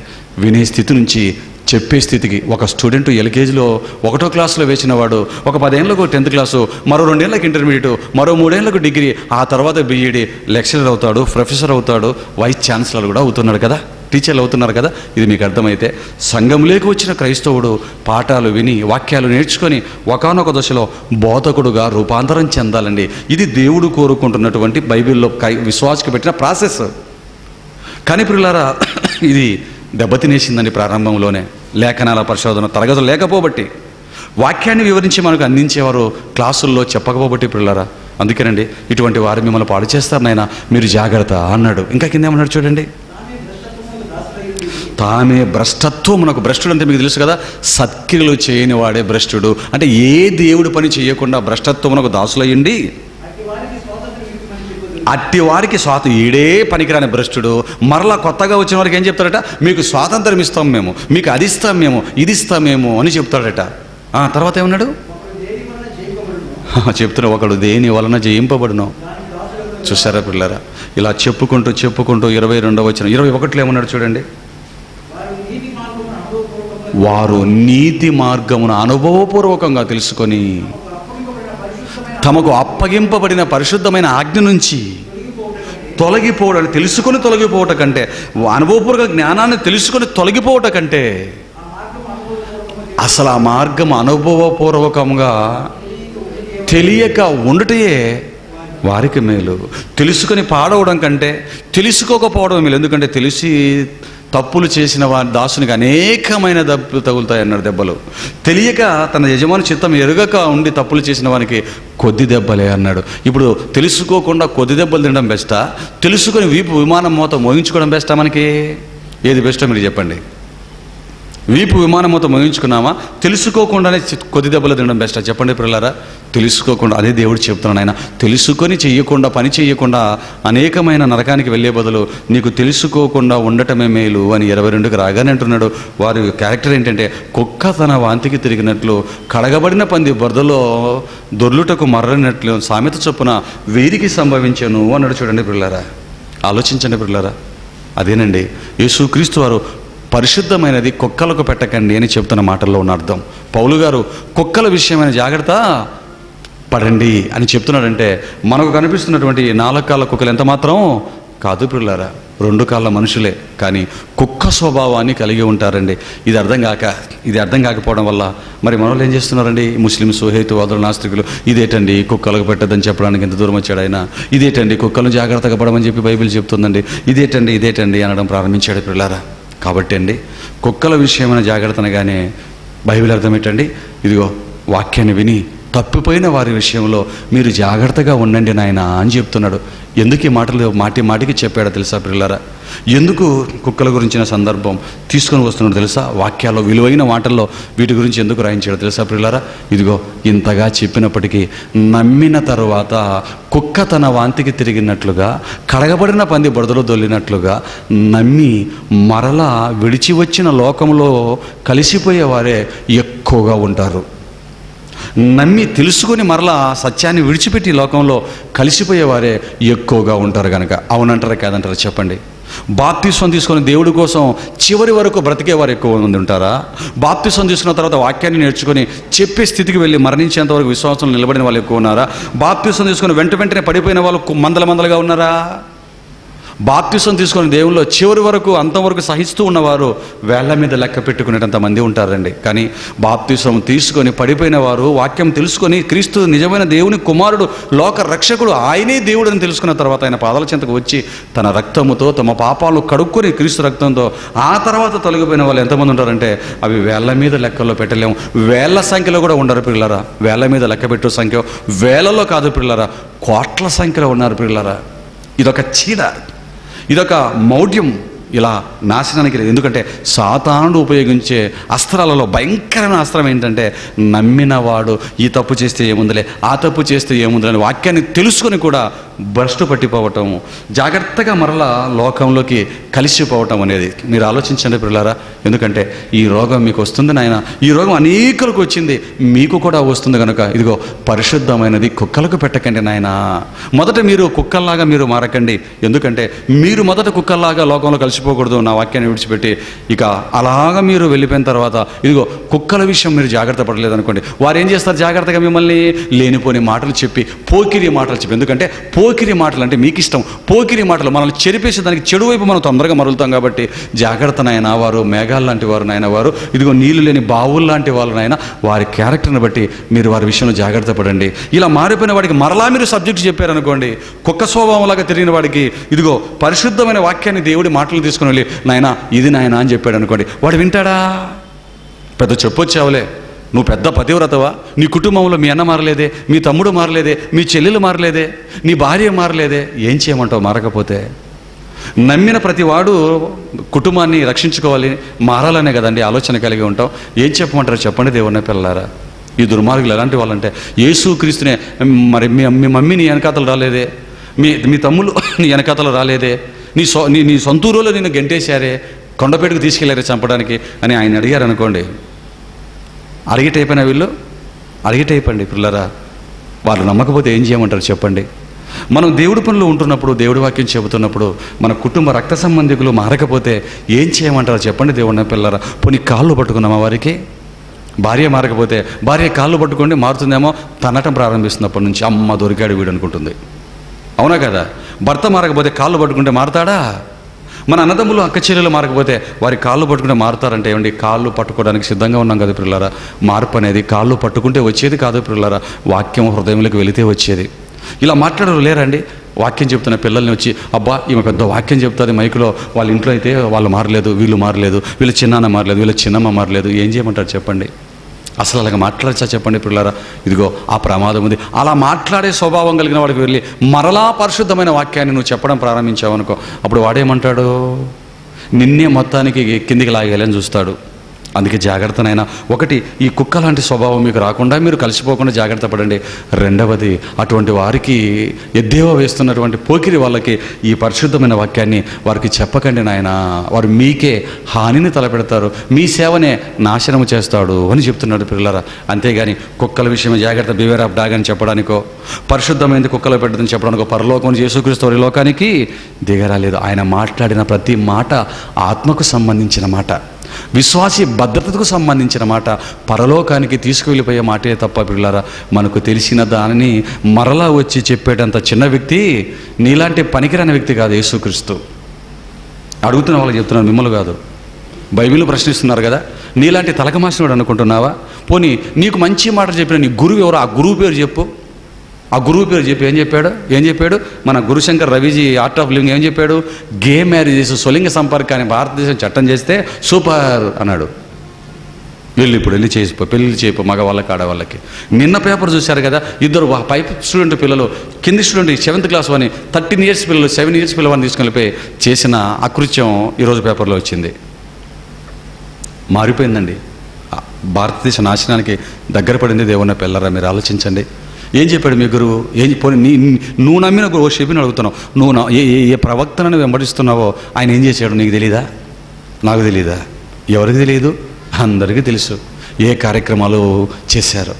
వినే స్థితి నుంచి చెప్పే స్థితికి. ఒక స్టూడెంట్ LKGలో 1వ క్లాసులో వేసిన వాడు ఒక 10 ఏళ్లకు 10th క్లాసు, మరో 2 ఏళ్లకు ఇంటర్మీడియట్, మరో 3 ఏళ్లకు డిగ్రీ, ఆ తర్వాత BEd, లెక్చరర్ అవుతాడు, ప్రొఫెసర్ అవుతాడు, వైస్ ఛాన్సలర్ కూడా అవుతున్నాడు కదా, టీచర్లు అవుతున్నారు కదా. ఇది మీకు అర్థమైతే సంఘంలోకి వచ్చిన క్రైస్తవుడు పాఠాలు విని, వాక్యాలు నేర్చుకొని ఒకానొక దశలో బోధకుడుగా రూపాంతరం చెందాలండి. ఇది దేవుడు కోరుకుంటున్నటువంటి బైబిల్లో విశ్వాసకి పెట్టిన ప్రాసెస్. కానీ ప్రియులారా, ఇది దెబ్బతినేసిందండి ప్రారంభంలోనే. లేఖనాల పరిశోధన తరగతులు లేకపోబట్టి, వాక్యాన్ని వివరించి మనకు అందించేవారు క్లాసుల్లో చెప్పకపోబట్టి ప్రియులారా, అందుకేనండి ఇటువంటి వారు మిమ్మల్ని పాడు చేస్తారు నాయనా, మీరు జాగ్రత్త అన్నాడు. ఇంకా కిందేమన్నాడు చూడండి, తామే భ్రష్టత్వమునకు. భ్రష్టుడు అంటే మీకు తెలుసు కదా, సత్క్రియలు చేయని వాడే భ్రష్టుడు. అంటే ఏ దేవుడి పని చేయకుండా భ్రష్టత్వమునకు దాసులయ్యండి అట్టి వారికి ఈడే పనికిరాని భ్రష్టుడు. మరలా కొత్తగా వచ్చిన వారికి ఏం చెప్తాడట? మీకు స్వాతంత్రం ఇస్తాం మేము, మీకు అది ఇస్తాం మేము, ఇది ఇస్తాం మేము అని చెప్తాడట. తర్వాత ఏమన్నాడు? చెప్తున్నా, ఒకడు దేని వలన జయింపబడును. చూసారా పిల్లరా? ఇలా చెప్పుకుంటూ 22వ వచనం 21లో ఏమన్నాడు చూడండి. వారు నీతి మార్గమును అనుభవపూర్వకంగా తెలుసుకొని తమకు అప్పగింపబడిన పరిశుద్ధమైన ఆజ్ఞ నుంచి తొలగిపోవడం, తెలుసుకొని తొలగిపోవట కంటే, అనుభవపూర్వక జ్ఞానాన్ని తెలుసుకొని తొలగిపోవట కంటే అసలు ఆ మార్గం అనుభవపూర్వకంగా తెలియక ఉండటయే వారికి మేలు. తెలుసుకొని పాడవడం కంటే తెలుసుకోకపోవడం మేలు. ఎందుకంటే తెలిసి తప్పులు చేసిన వారి దాసునికి అనేకమైన దెబ్బలు తగులుతాయి అన్నాడు. దెబ్బలు తెలియక తన యజమాని చిత్తం ఎరుగక ఉండి తప్పులు చేసిన వానికి కొద్ది దెబ్బలే అన్నాడు. ఇప్పుడు తెలుసుకోకుండా కొద్ది దెబ్బలు తినడం బెస్టా, తెలుసుకొని వీపు విమానం మోత మోగించుకోవడం బెస్టా? మనకి ఏది బెస్టో మీరు చెప్పండి. వీపు విమానం మొత్తం మోగించుకున్నామా, తెలుసుకోకుండానే కొద్ది దెబ్బలు తినడం బెస్టా? చెప్పండి పిల్లలారా. తెలుసుకోకుండా, అదే దేవుడు చెప్తున్నాను, ఆయన తెలుసుకొని చెయ్యకుండా, పని చేయకుండా అనేకమైన నరకానికి వెళ్ళే బదులు నీకు తెలుసుకోకుండా ఉండటమే మేలు అని 22కి రాగానే అంటున్నాడు. వారి క్యారెక్టర్ ఏంటంటే, కుక్క తన వాంతికి తిరిగినట్లు, కడగబడిన పంది బురదలో దొర్లుటకు మర్రనట్లు సామెత చొప్పున వీరికి సంభవించను అన్నాడు. చూడండి పిల్లలారా, ఆలోచించండి పిల్లలారా. అదేనండి యేసుక్రీస్తు వారు పరిశుద్ధమైనది కుక్కలకు పెట్టకండి అని చెప్తున్న మాటల్లో ఉన్న అర్థం. పౌలు గారు కుక్కల విషయమైన జాగ్రత్త పడండి అని చెప్తున్నాడంటే, మనకు కనిపిస్తున్నటువంటి 4 కాళ్ళ కుక్కలు ఎంత మాత్రం కాదు పిల్లారా, 2 కాళ్ళ మనుషులే, కానీ కుక్క స్వభావాన్ని కలిగి ఉంటారండి. ఇది అర్థం కాకపోవడం వల్ల మరి మనలో ఏం చేస్తున్నారండి? ముస్లిమ్స్, హేతువాదులు, నాస్తికులు, ఇదేటండి కుక్కలకు పెట్టద్దని చెప్పడానికి ఎంత దూరం వచ్చాడు ఆయన, ఇదేటండి కుక్కలను జాగ్రత్తగా పడమని చెప్పి బైబిల్ చెప్తుందండి, ఇదేటండి అనడం ప్రారంభించాడు పిల్లారా. కాబట్టి అండి, కుక్కల విషయమైన జాగ్రత్త అనగానే బైబిల్ అర్థం ఏంటండి? ఇదిగో వాక్యాన్ని విని తప్పిపోయిన వారి విషయంలో మీరు జాగ్రత్తగా ఉండండి నాయన అని చెప్తున్నాడు. ఎందుకు ఈ మాటలు మాటికి చెప్పాడో తెలుసా పిల్లరా? ఎందుకు కుక్కల గురించిన సందర్భం తీసుకొని వస్తున్నాడు తెలుసా? వాక్యాల్లో విలువైన మాటల్లో వీటి గురించి ఎందుకు రాయించాడో తెలుసా పిల్లరా? ఇదిగో ఇంతగా చెప్పినప్పటికీ నమ్మిన తరువాత కుక్క తన వాంతికి తిరిగినట్లుగా, కడగబడిన పంది బురదలో దొల్లినట్లుగా నమ్మి మరలా విడిచి వచ్చిన లోకంలో కలిసిపోయేవారే ఎక్కువగా ఉంటారు. నమ్మి తెలుసుకొని మరలా సత్యాన్ని విడిచిపెట్టి లోకంలో కలిసిపోయేవారే ఎక్కువగా ఉంటారు కనుక. అవునంటారా కాదంటారా చెప్పండి? బాప్తిస్వం తీసుకొని దేవుడి కోసం చివరి వరకు బ్రతికేవారు ఎక్కువ మంది ఉంటారా? బాప్తిస్వం తీసుకున్న తర్వాత వాక్యాన్ని నేర్చుకొని చెప్పే స్థితికి వెళ్ళి మరణించేంత వరకు విశ్వాసంలో నిలబడిన వాళ్ళు ఎక్కువ ఉన్నారా? బాప్తిస్వం తీసుకొని వెంటనే పడిపోయిన వాళ్ళు మందలుగా ఉన్నారా? బాప్తిసం తీసుకొని దేవుల్లో చివరి వరకు అంతవరకు సహిస్తూ ఉన్నవారు వేళ్ల మీద లెక్క పెట్టుకునేటంత మంది ఉంటారండి. కానీ బాప్తిసం తీసుకొని పడిపోయిన వారు, వాక్యం తెలుసుకొని క్రీస్తు నిజమైన దేవుని కుమారుడు, లోక రక్షకుడు, ఆయనే దేవుడు అని తెలుసుకున్న తర్వాత ఆయన పాదాల చెంతకు వచ్చి తన రక్తముతో తమ పాపాలు కడుక్కొని క్రీస్తు రక్తంతో ఆ తర్వాత తొలగిపోయిన వాళ్ళు ఎంతమంది ఉంటారంటే అవి వేళ్ల మీద లెక్కల్లో పెట్టలేము. వేళ్ల సంఖ్యలో కూడా ఉండరు పిల్లరా. వేళ్ల మీద లెక్క పెట్టు సంఖ్య వేలలో కాదు పిల్లరా, కోట్ల సంఖ్యలో ఉన్నారు పిల్లరా. ఇదొక చీడ, ఇదొక మౌఢ్యం. ఇలా నాశనానికి లేదు. ఎందుకంటే సాతానుడు ఉపయోగించే అస్త్రాలలో భయంకరమైన అస్త్రం ఏంటంటే, నమ్మినవాడు ఈ తప్పు చేస్తే ఏముందిలే, ఆ తప్పు చేస్తే ఏముందిలే అని వాక్యాన్ని తెలుసుకొని కూడా భ్రష్టు పట్టిపోవటం, జాగ్రత్తగా మరలా లోకంలోకి కలిసిపోవటం అనేది. మీరు ఆలోచించండి పిల్లారా. ఎందుకంటే ఈ రోగం మీకు వస్తుంది నాయన, ఈ రోగం అనేకులకు వచ్చింది, మీకు కూడా వస్తుంది కనుక ఇదిగో పరిశుద్ధమైనది కుక్కలకు పెట్టకండి నాయన. మొదట మీరు కుక్కల్లాగా మీరు మారకండి. ఎందుకంటే మీరు మొదట కుక్కల్లాగా లోకంలో కలిసిపోకూడదు నా వాక్యాన్ని విడిచిపెట్టి. ఇక అలాగా మీరు వెళ్ళిపోయిన తర్వాత ఇదిగో కుక్కల విషయం మీరు జాగ్రత్త పడలేదు అనుకోండి, వారు ఏం చేస్తారు? జాగ్రత్తగా మిమ్మల్ని లేనిపోని మాటలు చెప్పి, పోకిరి మాటలు చెప్పి. ఎందుకంటే పోకిరి మాటలు అంటే మీకు ఇష్టం. పోకిరి మాటలు మనల్ని చెరిపేసి దానికి చెడు వైపు మనం తొందరగా మరులుతాం. కాబట్టి జాగ్రత్త నాయన. వారు మేఘాలు లాంటి వారు నాయన, వారు ఇదిగో నీళ్లు లేని బావులు లాంటి వాళ్ళు నాయన. వారి క్యారెక్టర్ని బట్టి మీరు వారి విషయంలో జాగ్రత్త పడండి. ఇలా మారిపోయిన వాడికి మరలా మీరు సబ్జెక్ట్ చెప్పారనుకోండి, కుక్క స్వభావంలాగా తిరిగిన వాడికి ఇదిగో పరిశుద్ధమైన వాక్యాన్ని దేవుడి మాటలు తీసుకుని వెళ్ళి నాయన ఇది నాయన అని చెప్పాడు అనుకోండి, వాడు వింటాడా? పెద్ద చెప్పొచ్చావులే, నువ్వు పెద్ద పతివ్రతవా, నీ కుటుంబంలో మీ అన్న మారలేదే, మీ తమ్ముడు మారలేదే, మీ చెల్లెలు మారలేదే, నీ భార్య మారలేదే, ఏం చేయమంటావు మారకపోతే? నమ్మిన ప్రతి వాడు కుటుంబాన్ని రక్షించుకోవాలి, మారాలనే కదండి ఆలోచన కలిగి ఉంటాం. ఏం చెప్పమంటారు చెప్పండి దేవుని పిల్లలారా? ఈ దుర్మార్గులు ఎలాంటి వాళ్ళంటే, యేసుక్రీస్తునే మరి మీ మమ్మీ నీ వెనకాతలు రాలేదే, మీ తమ్ముళ్ళు నీ వెనకాతలు రాలేదే, నీ సొంతూరులో నిన్ను గెంటేశారే, కొండపేటకు తీసుకెళ్లారే చంపడానికి అని ఆయన అడిగారు అనుకోండి, అడిగిటైపోయిన వీళ్ళు అడిగిటైపోండి పిల్లరా. వాళ్ళు నమ్మకపోతే ఏం చేయమంటారు చెప్పండి? మనం దేవుడి పనులు ఉంటున్నప్పుడు, దేవుడి వాక్యం చెబుతున్నప్పుడు మన కుటుంబ రక్త సంబంధికులు మారకపోతే ఏం చేయమంటారు చెప్పండి? దేవుడిని పిల్లరా, పోనీ కాళ్ళు పట్టుకున్నామా వారికి? భార్య మారకపోతే భార్య కాళ్ళు పట్టుకోండి, మారుతుందేమో, తన్నటం ప్రారంభిస్తున్నప్పటి నుంచి అమ్మ దొరికాడు వీడు అనుకుంటుంది. అవునా కదా? భర్త మారకపోతే కాళ్ళు పట్టుకుంటే మారతాడా? మన అన్నదమ్ములు అక్క చెల్లెలు మారకపోతే వారి కాళ్ళు పట్టుకుంటే మారుతారంటే ఏమండి? కాళ్ళు పట్టుకోవడానికి సిద్ధంగా ఉన్నాం కదా పిల్లరా. మార్పు అనేది కాళ్ళు పట్టుకుంటే వచ్చేది కాదు పిల్లరా, వాక్యం హృదయంలోకి వెళితే వచ్చేది. ఇలా మాట్లాడరు లేరండి? వాక్యం చెప్తున్న పిల్లల్ని వచ్చి, అబ్బా ఈమె పెద్ద వాక్యం చెప్తుంది మైకులో, వాళ్ళ ఇంట్లో అయితే వాళ్ళు మారలేదు, వీళ్ళు మారలేదు, వీళ్ళ చిన్నాన్న మారలేదు, వీళ్ళ చిన్నమ్మ మారలేదు, ఏం చేయమంటారు చెప్పండి? అసలు అలాగ మాట్లాడచ్చా చెప్పండి పిల్లరా? ఇదిగో ఆ ప్రమాదం ఉంది. అలా మాట్లాడే స్వభావం కలిగిన వాడికి వెళ్ళి మరలా పరిశుద్ధమైన వాక్యాన్ని నువ్వు చెప్పడం ప్రారంభించావు అనుకో, అప్పుడు వాడేమంటాడు? నిన్నే మొత్తానికి కిందికి లాగేయాలని చూస్తాడు. అందుకే జాగ్రత్తనైనా, ఒకటి, ఈ కుక్క లాంటి స్వభావం మీకు రాకుండా మీరు కలిసిపోకుండా జాగ్రత్త పడండి. రెండవది, అటువంటి వారికి ఎద్దేవా వేస్తున్నటువంటి పోకిరి వాళ్ళకి ఈ పరిశుద్ధమైన వాక్యాన్ని వారికి చెప్పకండి నాయన. వారు మీకే హానిని తలపెడతారు, మీ సేవనే నాశనము చేస్తాడు అని చెప్తున్నాడు పిల్లరా. అంతేగాని కుక్కల విషయమే జాగ్రత్త, బివేర్ ఆఫ్ డాగ్ అని చెప్పడానికో, పరిశుద్ధమైనది కుక్కలో పెట్టదని చెప్పడానికో, పరలోకం యేసుక్రీస్తు వారి లోకానికి దిగరాలేదు. ఆయన మాట్లాడిన ప్రతి మాట ఆత్మకు సంబంధించిన మాట, విశ్వాసీ భద్రతకు సంబంధించిన మాట, పరలోకానికి తీసుకువెళ్ళిపోయే మాటే తప్ప పిల్లారా, మనకు తెలిసిన దానిని మరలా వచ్చి చెప్పేటంత చిన్న వ్యక్తి, నీలాంటి పనికిరాని వ్యక్తి కాదు యేసుక్రీస్తు. అడుగుతున్న వాళ్ళకి చెప్తున్నాను, మిమ్మల్ని కాదు. బైబిల్ ప్రశ్నిస్తున్నారు కదా, నీలాంటి తలకమాసినవాడు అనుకుంటున్నావా? పోనీ నీకు మంచి మాటలు చెప్పిన నీ గురువు ఎవరో, ఆ గురువు పేరు చెప్పు. ఆ గురువు పేరు చెప్పి ఏం చెప్పాడు మన Gurushankar Ravi ji art of living ఏం చెప్పాడు? గే మ్యారేజెస్, స్వలింగ సంపర్కాన్ని భారతదేశం చట్టం చేస్తే సూపర్ అన్నాడు. వెళ్ళి చేసిపో, పెళ్ళి చేయిపో మగవాళ్ళకి ఆడవాళ్ళకి. నిన్న పేపర్ చూశారు కదా, ఇద్దరు పై స్టూడెంట్ పిల్లలు, కింది స్టూడెంట్ 7th క్లాస్ అని 13 years పిల్లలు 7 years పిల్లవాడిని తీసుకెళ్ళిపోయి చేసిన అకృత్యం ఈరోజు పేపర్లో వచ్చింది. మారిపోయిందండి. భారతదేశ నాశనానికి దగ్గర పడింది దేవుని పిల్లరా. మీరు ఆలోచించండి. ఏం చెప్పాడు మీ గురువు? నువ్వు నమ్మిన గురువు చెప్పిన అడుగుతున్నావు, నువ్వు ఏ ప్రవక్తనని వెంబడిస్తున్నావో ఆయన ఏం చేశాడు నీకు తెలీదా? నాకు తెలీదా? ఎవరికి తెలియదు? అందరికీ తెలుసు. ఏ కార్యక్రమాలు చేశారు.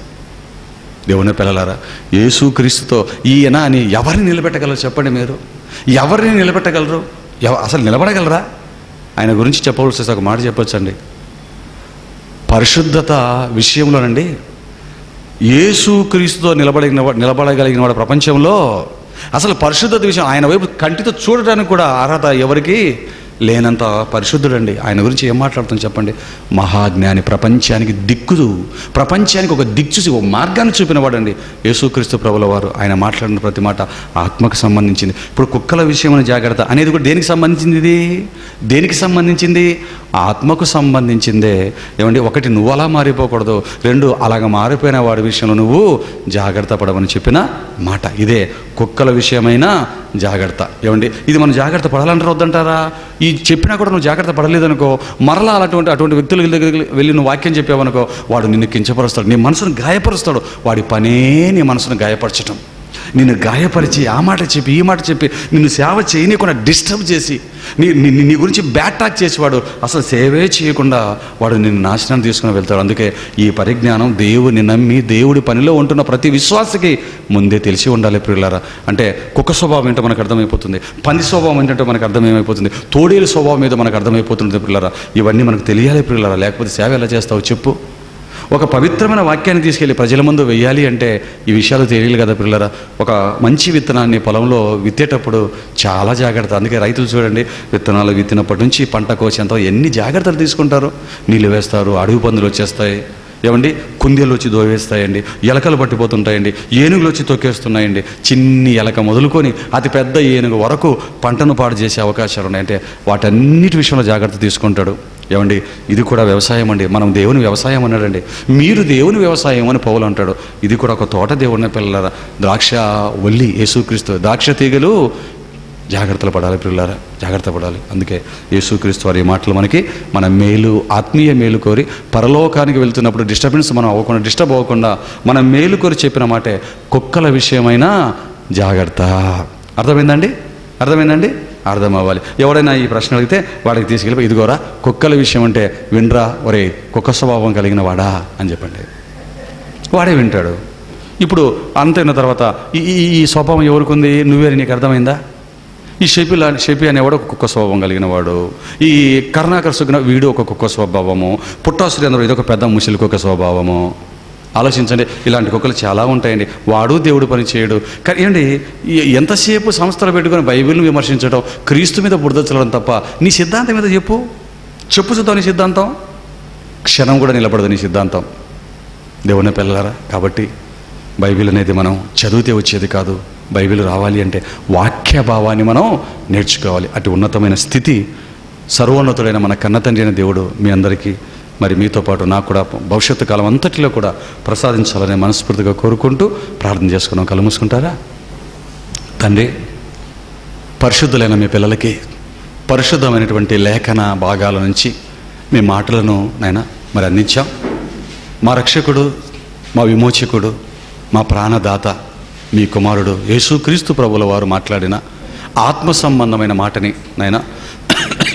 దేవుని పిల్లలారా, యేసుక్రీస్తుతో ఈయన అని ఎవరిని నిలబెట్టగలరు చెప్పండి? మీరు ఎవరిని నిలబెట్టగలరు? అసలు నిలబడగలరా? ఆయన గురించి చెప్పవలసి ఒక మాట చెప్పొచ్చండి. పరిశుద్ధత విషయంలోనండి, యేసుక్రీస్తుతో నిలబడగలిగిన వాడు ప్రపంచంలో అసలు పరిశుద్ధత విషయం ఆయన వైపు కంటితో చూడటానికి కూడా అర్హత ఎవరికి లేనంత పరిశుద్ధుడండి. ఆయన గురించి ఏం మాట్లాడుతాం చెప్పండి? మహాజ్ఞాని, ప్రపంచానికి ప్రపంచానికి ఒక దిక్చూసి ఒక మార్గాన్ని చూపినవాడండి యేసుక్రీస్తు ప్రభుల వారు. ఆయన మాట్లాడిన ప్రతి మాట ఆత్మకు సంబంధించింది. ఇప్పుడు కుక్కల విషయమైన జాగ్రత్త అనేది కూడా దేనికి సంబంధించింది? దేనికి సంబంధించింది? ఆత్మకు సంబంధించిందే. ఏమండి, ఒకటి, నువ్వు అలా మారిపోకూడదు. 2, అలాగ మారిపోయిన వాడి విషయంలో నువ్వు జాగ్రత్త పడమని చెప్పిన మాట ఇదే. కుక్కల విషయమైన జాగ్రత్త. ఏమండి, ఇది మనం జాగ్రత్త పడాలంటారా వద్దంటారా? ఈ చెప్పినా కూడా నువ్వు జాగ్రత్త పడలేదనుకో, మరలా అటువంటి వ్యక్తుల దగ్గరికి వెళ్ళి నువ్వు వాక్యం చెప్పావనుకో, వాడు నిన్ను కించపరుస్తాడు, నీ మనసును గాయపరుస్తాడు. వాడి పనే నీ మనసును గాయపరచటం. నిన్ను గాయపరిచి ఆ మాట చెప్పి ఈ మాట చెప్పి నిన్ను సేవ చేయనీయకుండా డిస్టర్బ్ చేసి నీ గురించి బ్యాడ్ టాక్ చేసేవాడు అసలు సేవే చేయకుండా వాడు నిన్ను నాశనాన్ని తీసుకుని వెళ్తాడు. అందుకే ఈ పరిజ్ఞానం దేవుని నమ్మి దేవుడి పనిలో ఉంటున్న ప్రతి విశ్వాసకి ముందే తెలిసి ఉండాలి ప్రియులారా. అంటే కుక్క స్వభావం ఏంటో మనకు అర్థమైపోతుంది, పంది స్వభావం ఏంటంటే మనకు అర్థమేమైపోతుంది, తోడేలు స్వభావం ఏదో మనకు అర్థమైపోతుంది ప్రియులారా. ఇవన్నీ మనకు తెలియాలి ప్రియులారా, లేకపోతే సేవ ఎలా చేస్తావు చెప్పు? ఒక పవిత్రమైన వాక్యాన్ని తీసుకెళ్ళి ప్రజల ముందు వెయ్యాలి అంటే ఈ విషయాలు తెలియాలి కదా పిల్లరా. ఒక మంచి విత్తనాన్ని పొలంలో విత్తేటప్పుడు చాలా జాగ్రత్త. అందుకే రైతులు చూడండి, విత్తనాలు విత్తినప్పటి నుంచి పంట కోసేంత ఎన్ని జాగ్రత్తలు తీసుకుంటారు. నీళ్ళు వేస్తారు, అడవి పందులు వచ్చేస్తాయి, ఏమండి కుందేళ్ళు వచ్చి దోవేస్తాయండి, ఎలకలు పట్టిపోతుంటాయండి, ఏనుగులు వచ్చి తొక్కేస్తున్నాయండి. చిన్ని ఎలక మొదలుకొని అతి పెద్ద ఏనుగు వరకు పంటను పాడు చేసే అవకాశాలు ఉన్నాయి. అంటే వాటన్నిటి విషయంలో జాగ్రత్త తీసుకుంటాడు. ఏమండి, ఇది కూడా వ్యవసాయం అండి. మనం దేవుని వ్యవసాయం అన్నాడండి. మీరు దేవుని వ్యవసాయం అని పౌలు అంటాడు. ఇది కూడా ఒక తోట దేవుని పిల్లలారా. ద్రాక్ష వల్లి యేసుక్రీస్తు, ద్రాక్ష తీగలు జాగ్రత్తలు పడాలి పిల్లలారా, జాగ్రత్త పడాలి. అందుకే యేసుక్రీస్తు వారి మాటలు మనకి మన మేలు, ఆత్మీయ మేలు కోరి పరలోకానికి వెళ్తున్నప్పుడు డిస్టర్బెన్స్ మనం అవ్వకుండా, డిస్టర్బ్ అవ్వకుండా మన మేలు కోరి చెప్పిన మాటే కుక్కల విషయమైన జాగ్రత్త. అర్థమైందండి? అర్థం అవ్వాలి. ఎవడైనా ఈ ప్రశ్న అడిగితే వాడికి తీసుకెళ్ళి, ఇదిగోరా కుక్కల విషయం అంటే వినరా, ఒరే కుక్క స్వభావం కలిగిన వాడా అని చెప్పండి. వాడే వింటాడు. ఇప్పుడు అంతైన తర్వాత ఈ స్వభావం ఎవరికి ఉంది? నువ్వే, నీకు అర్థమైందా? ఈ షెపి అనేవాడు ఒక కుక్క స్వభావం కలిగిన వాడు. ఈ కరుణాకర్ సుగ్న వీడు ఒక కుక్క స్వభావము. పుట్టాసురి అందరూ ఇదొక పెద్ద ముసలి కుక్క స్వభావము. ఆలోచించండి, ఇలాంటి కుక్కలు చాలా ఉంటాయండి. వాడు దేవుడు పని చేయడు. కానీ ఏంటి, ఎంతసేపు సంస్థలు పెట్టుకొని బైబిల్ని విమర్శించడం, క్రీస్తు మీద బురద చల్లడం తప్ప నీ సిద్ధాంతం మీద చెప్పు చూద్దాం. నీ సిద్ధాంతం క్షణం కూడా నిలబడదు. నీ సిద్ధాంతం దేవుని పిల్లలారా. కాబట్టి బైబిల్ అనేది మనం చదివితే వచ్చేది కాదు. బైబిల్ రావాలి అంటే వాక్య భావాన్ని మనం నేర్చుకోవాలి. అటు ఉన్నతమైన స్థితి సర్వోన్నతుడైన మన కన్నతండ్రి అయిన దేవుడు మీ అందరికీ, మరి మీతో పాటు నాకు కూడా భవిష్యత్తు కాలం అంతటిలో కూడా ప్రసాదించాలని మనస్ఫూర్తిగా కోరుకుంటూ ప్రార్థన చేసుకున్నాం. కళ్ళు మూసుకుంటారా? తండ్రి, పరిశుద్ధులైన మీ పిల్లలకి పరిశుద్ధమైనటువంటి లేఖన భాగాల నుంచి మీ మాటలను నాయన మరి అందించాం. మా రక్షకుడు, మా విమోచకుడు, మా ప్రాణదాత, మీ కుమారుడు యేసుక్రీస్తు ప్రభుల వారు మాట్లాడిన ఆత్మ సంబంధమైన మాటని నాయన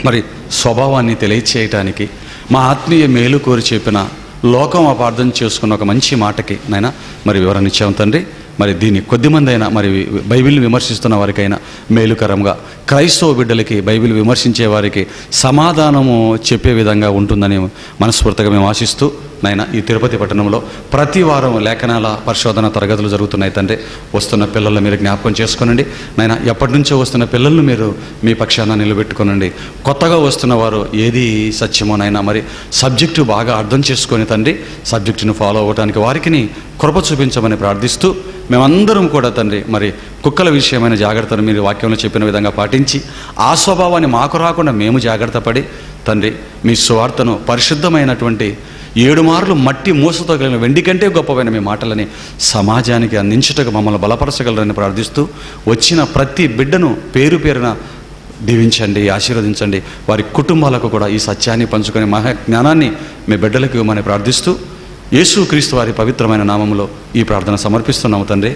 మరి స్వభావాన్ని తెలియచేయటానికి, మా ఆత్మీయ మేలు కోరి చెప్పిన లోకం అపార్థం చేసుకున్న ఒక మంచి మాటకి నాయన మరి వివరణ ఇచ్చాం తండ్రి. మరి దీన్ని కొద్దిమంది అయినా మరి బైబిల్ని విమర్శిస్తున్న వారికైనా మేలుకరంగా, క్రైస్తవ బిడ్డలకి బైబిల్ విమర్శించే వారికి సమాధానము చెప్పే విధంగా ఉంటుందని మనస్ఫూర్తిగా మేము ఆశిస్తూ నాయన ఈ తిరుపతి పట్టణంలో ప్రతి వారం లేఖనాల పరిశోధన తరగతులు జరుగుతున్నాయి తండ్రి. వస్తున్న పిల్లల్ని మీరు జ్ఞాపకం చేసుకోనండి నాయన. ఎప్పటి నుంచో వస్తున్న పిల్లలను మీరు మీ పక్షాన నిలబెట్టుకోనండి. కొత్తగా వస్తున్న వారు ఏది సత్యమో నాయన మరి సబ్జెక్టు బాగా అర్థం చేసుకొని తండ్రి సబ్జెక్టును ఫాలో అవ్వడానికి వారికి కృప చూపించమని ప్రార్థిస్తూ, మేమందరం కూడా తండ్రి మరి కుక్కల విషయమైన జాగ్రత్తను మీరు వాక్యంలో చెప్పిన విధంగా పాటించి ఆ స్వభావాన్ని మాకు రాకుండా మేము జాగ్రత్త పడి తండ్రి మీ సువార్తను పరిశుద్ధమైనటువంటి 7 మార్లు మట్టి మూసతో కలిగిన వెండి కంటే గొప్పవైన మీ మాటలని సమాజానికి అందించుటకు మమ్మల్ని బలపరచగలరని ప్రార్థిస్తూ, వచ్చిన ప్రతి బిడ్డను పేరు పేరున దీవించండి, ఆశీర్వదించండి. వారి కుటుంబాలకు కూడా ఈ సత్యాన్ని పంచుకొని మహా జ్ఞానాన్ని మీ బిడ్డలకు ఇవ్వమని ప్రార్థిస్తూ, యేసుక్రీస్తు వారి పవిత్రమైన నామములో ఈ ప్రార్థన సమర్పిస్తున్నాము తండ్రి.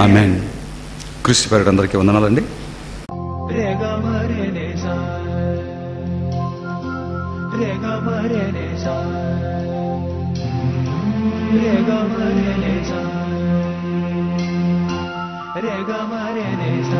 ఆమేన్. క్రీస్తు పేరిట అందరికీ వందనాలండి. Re ga ma re ne sa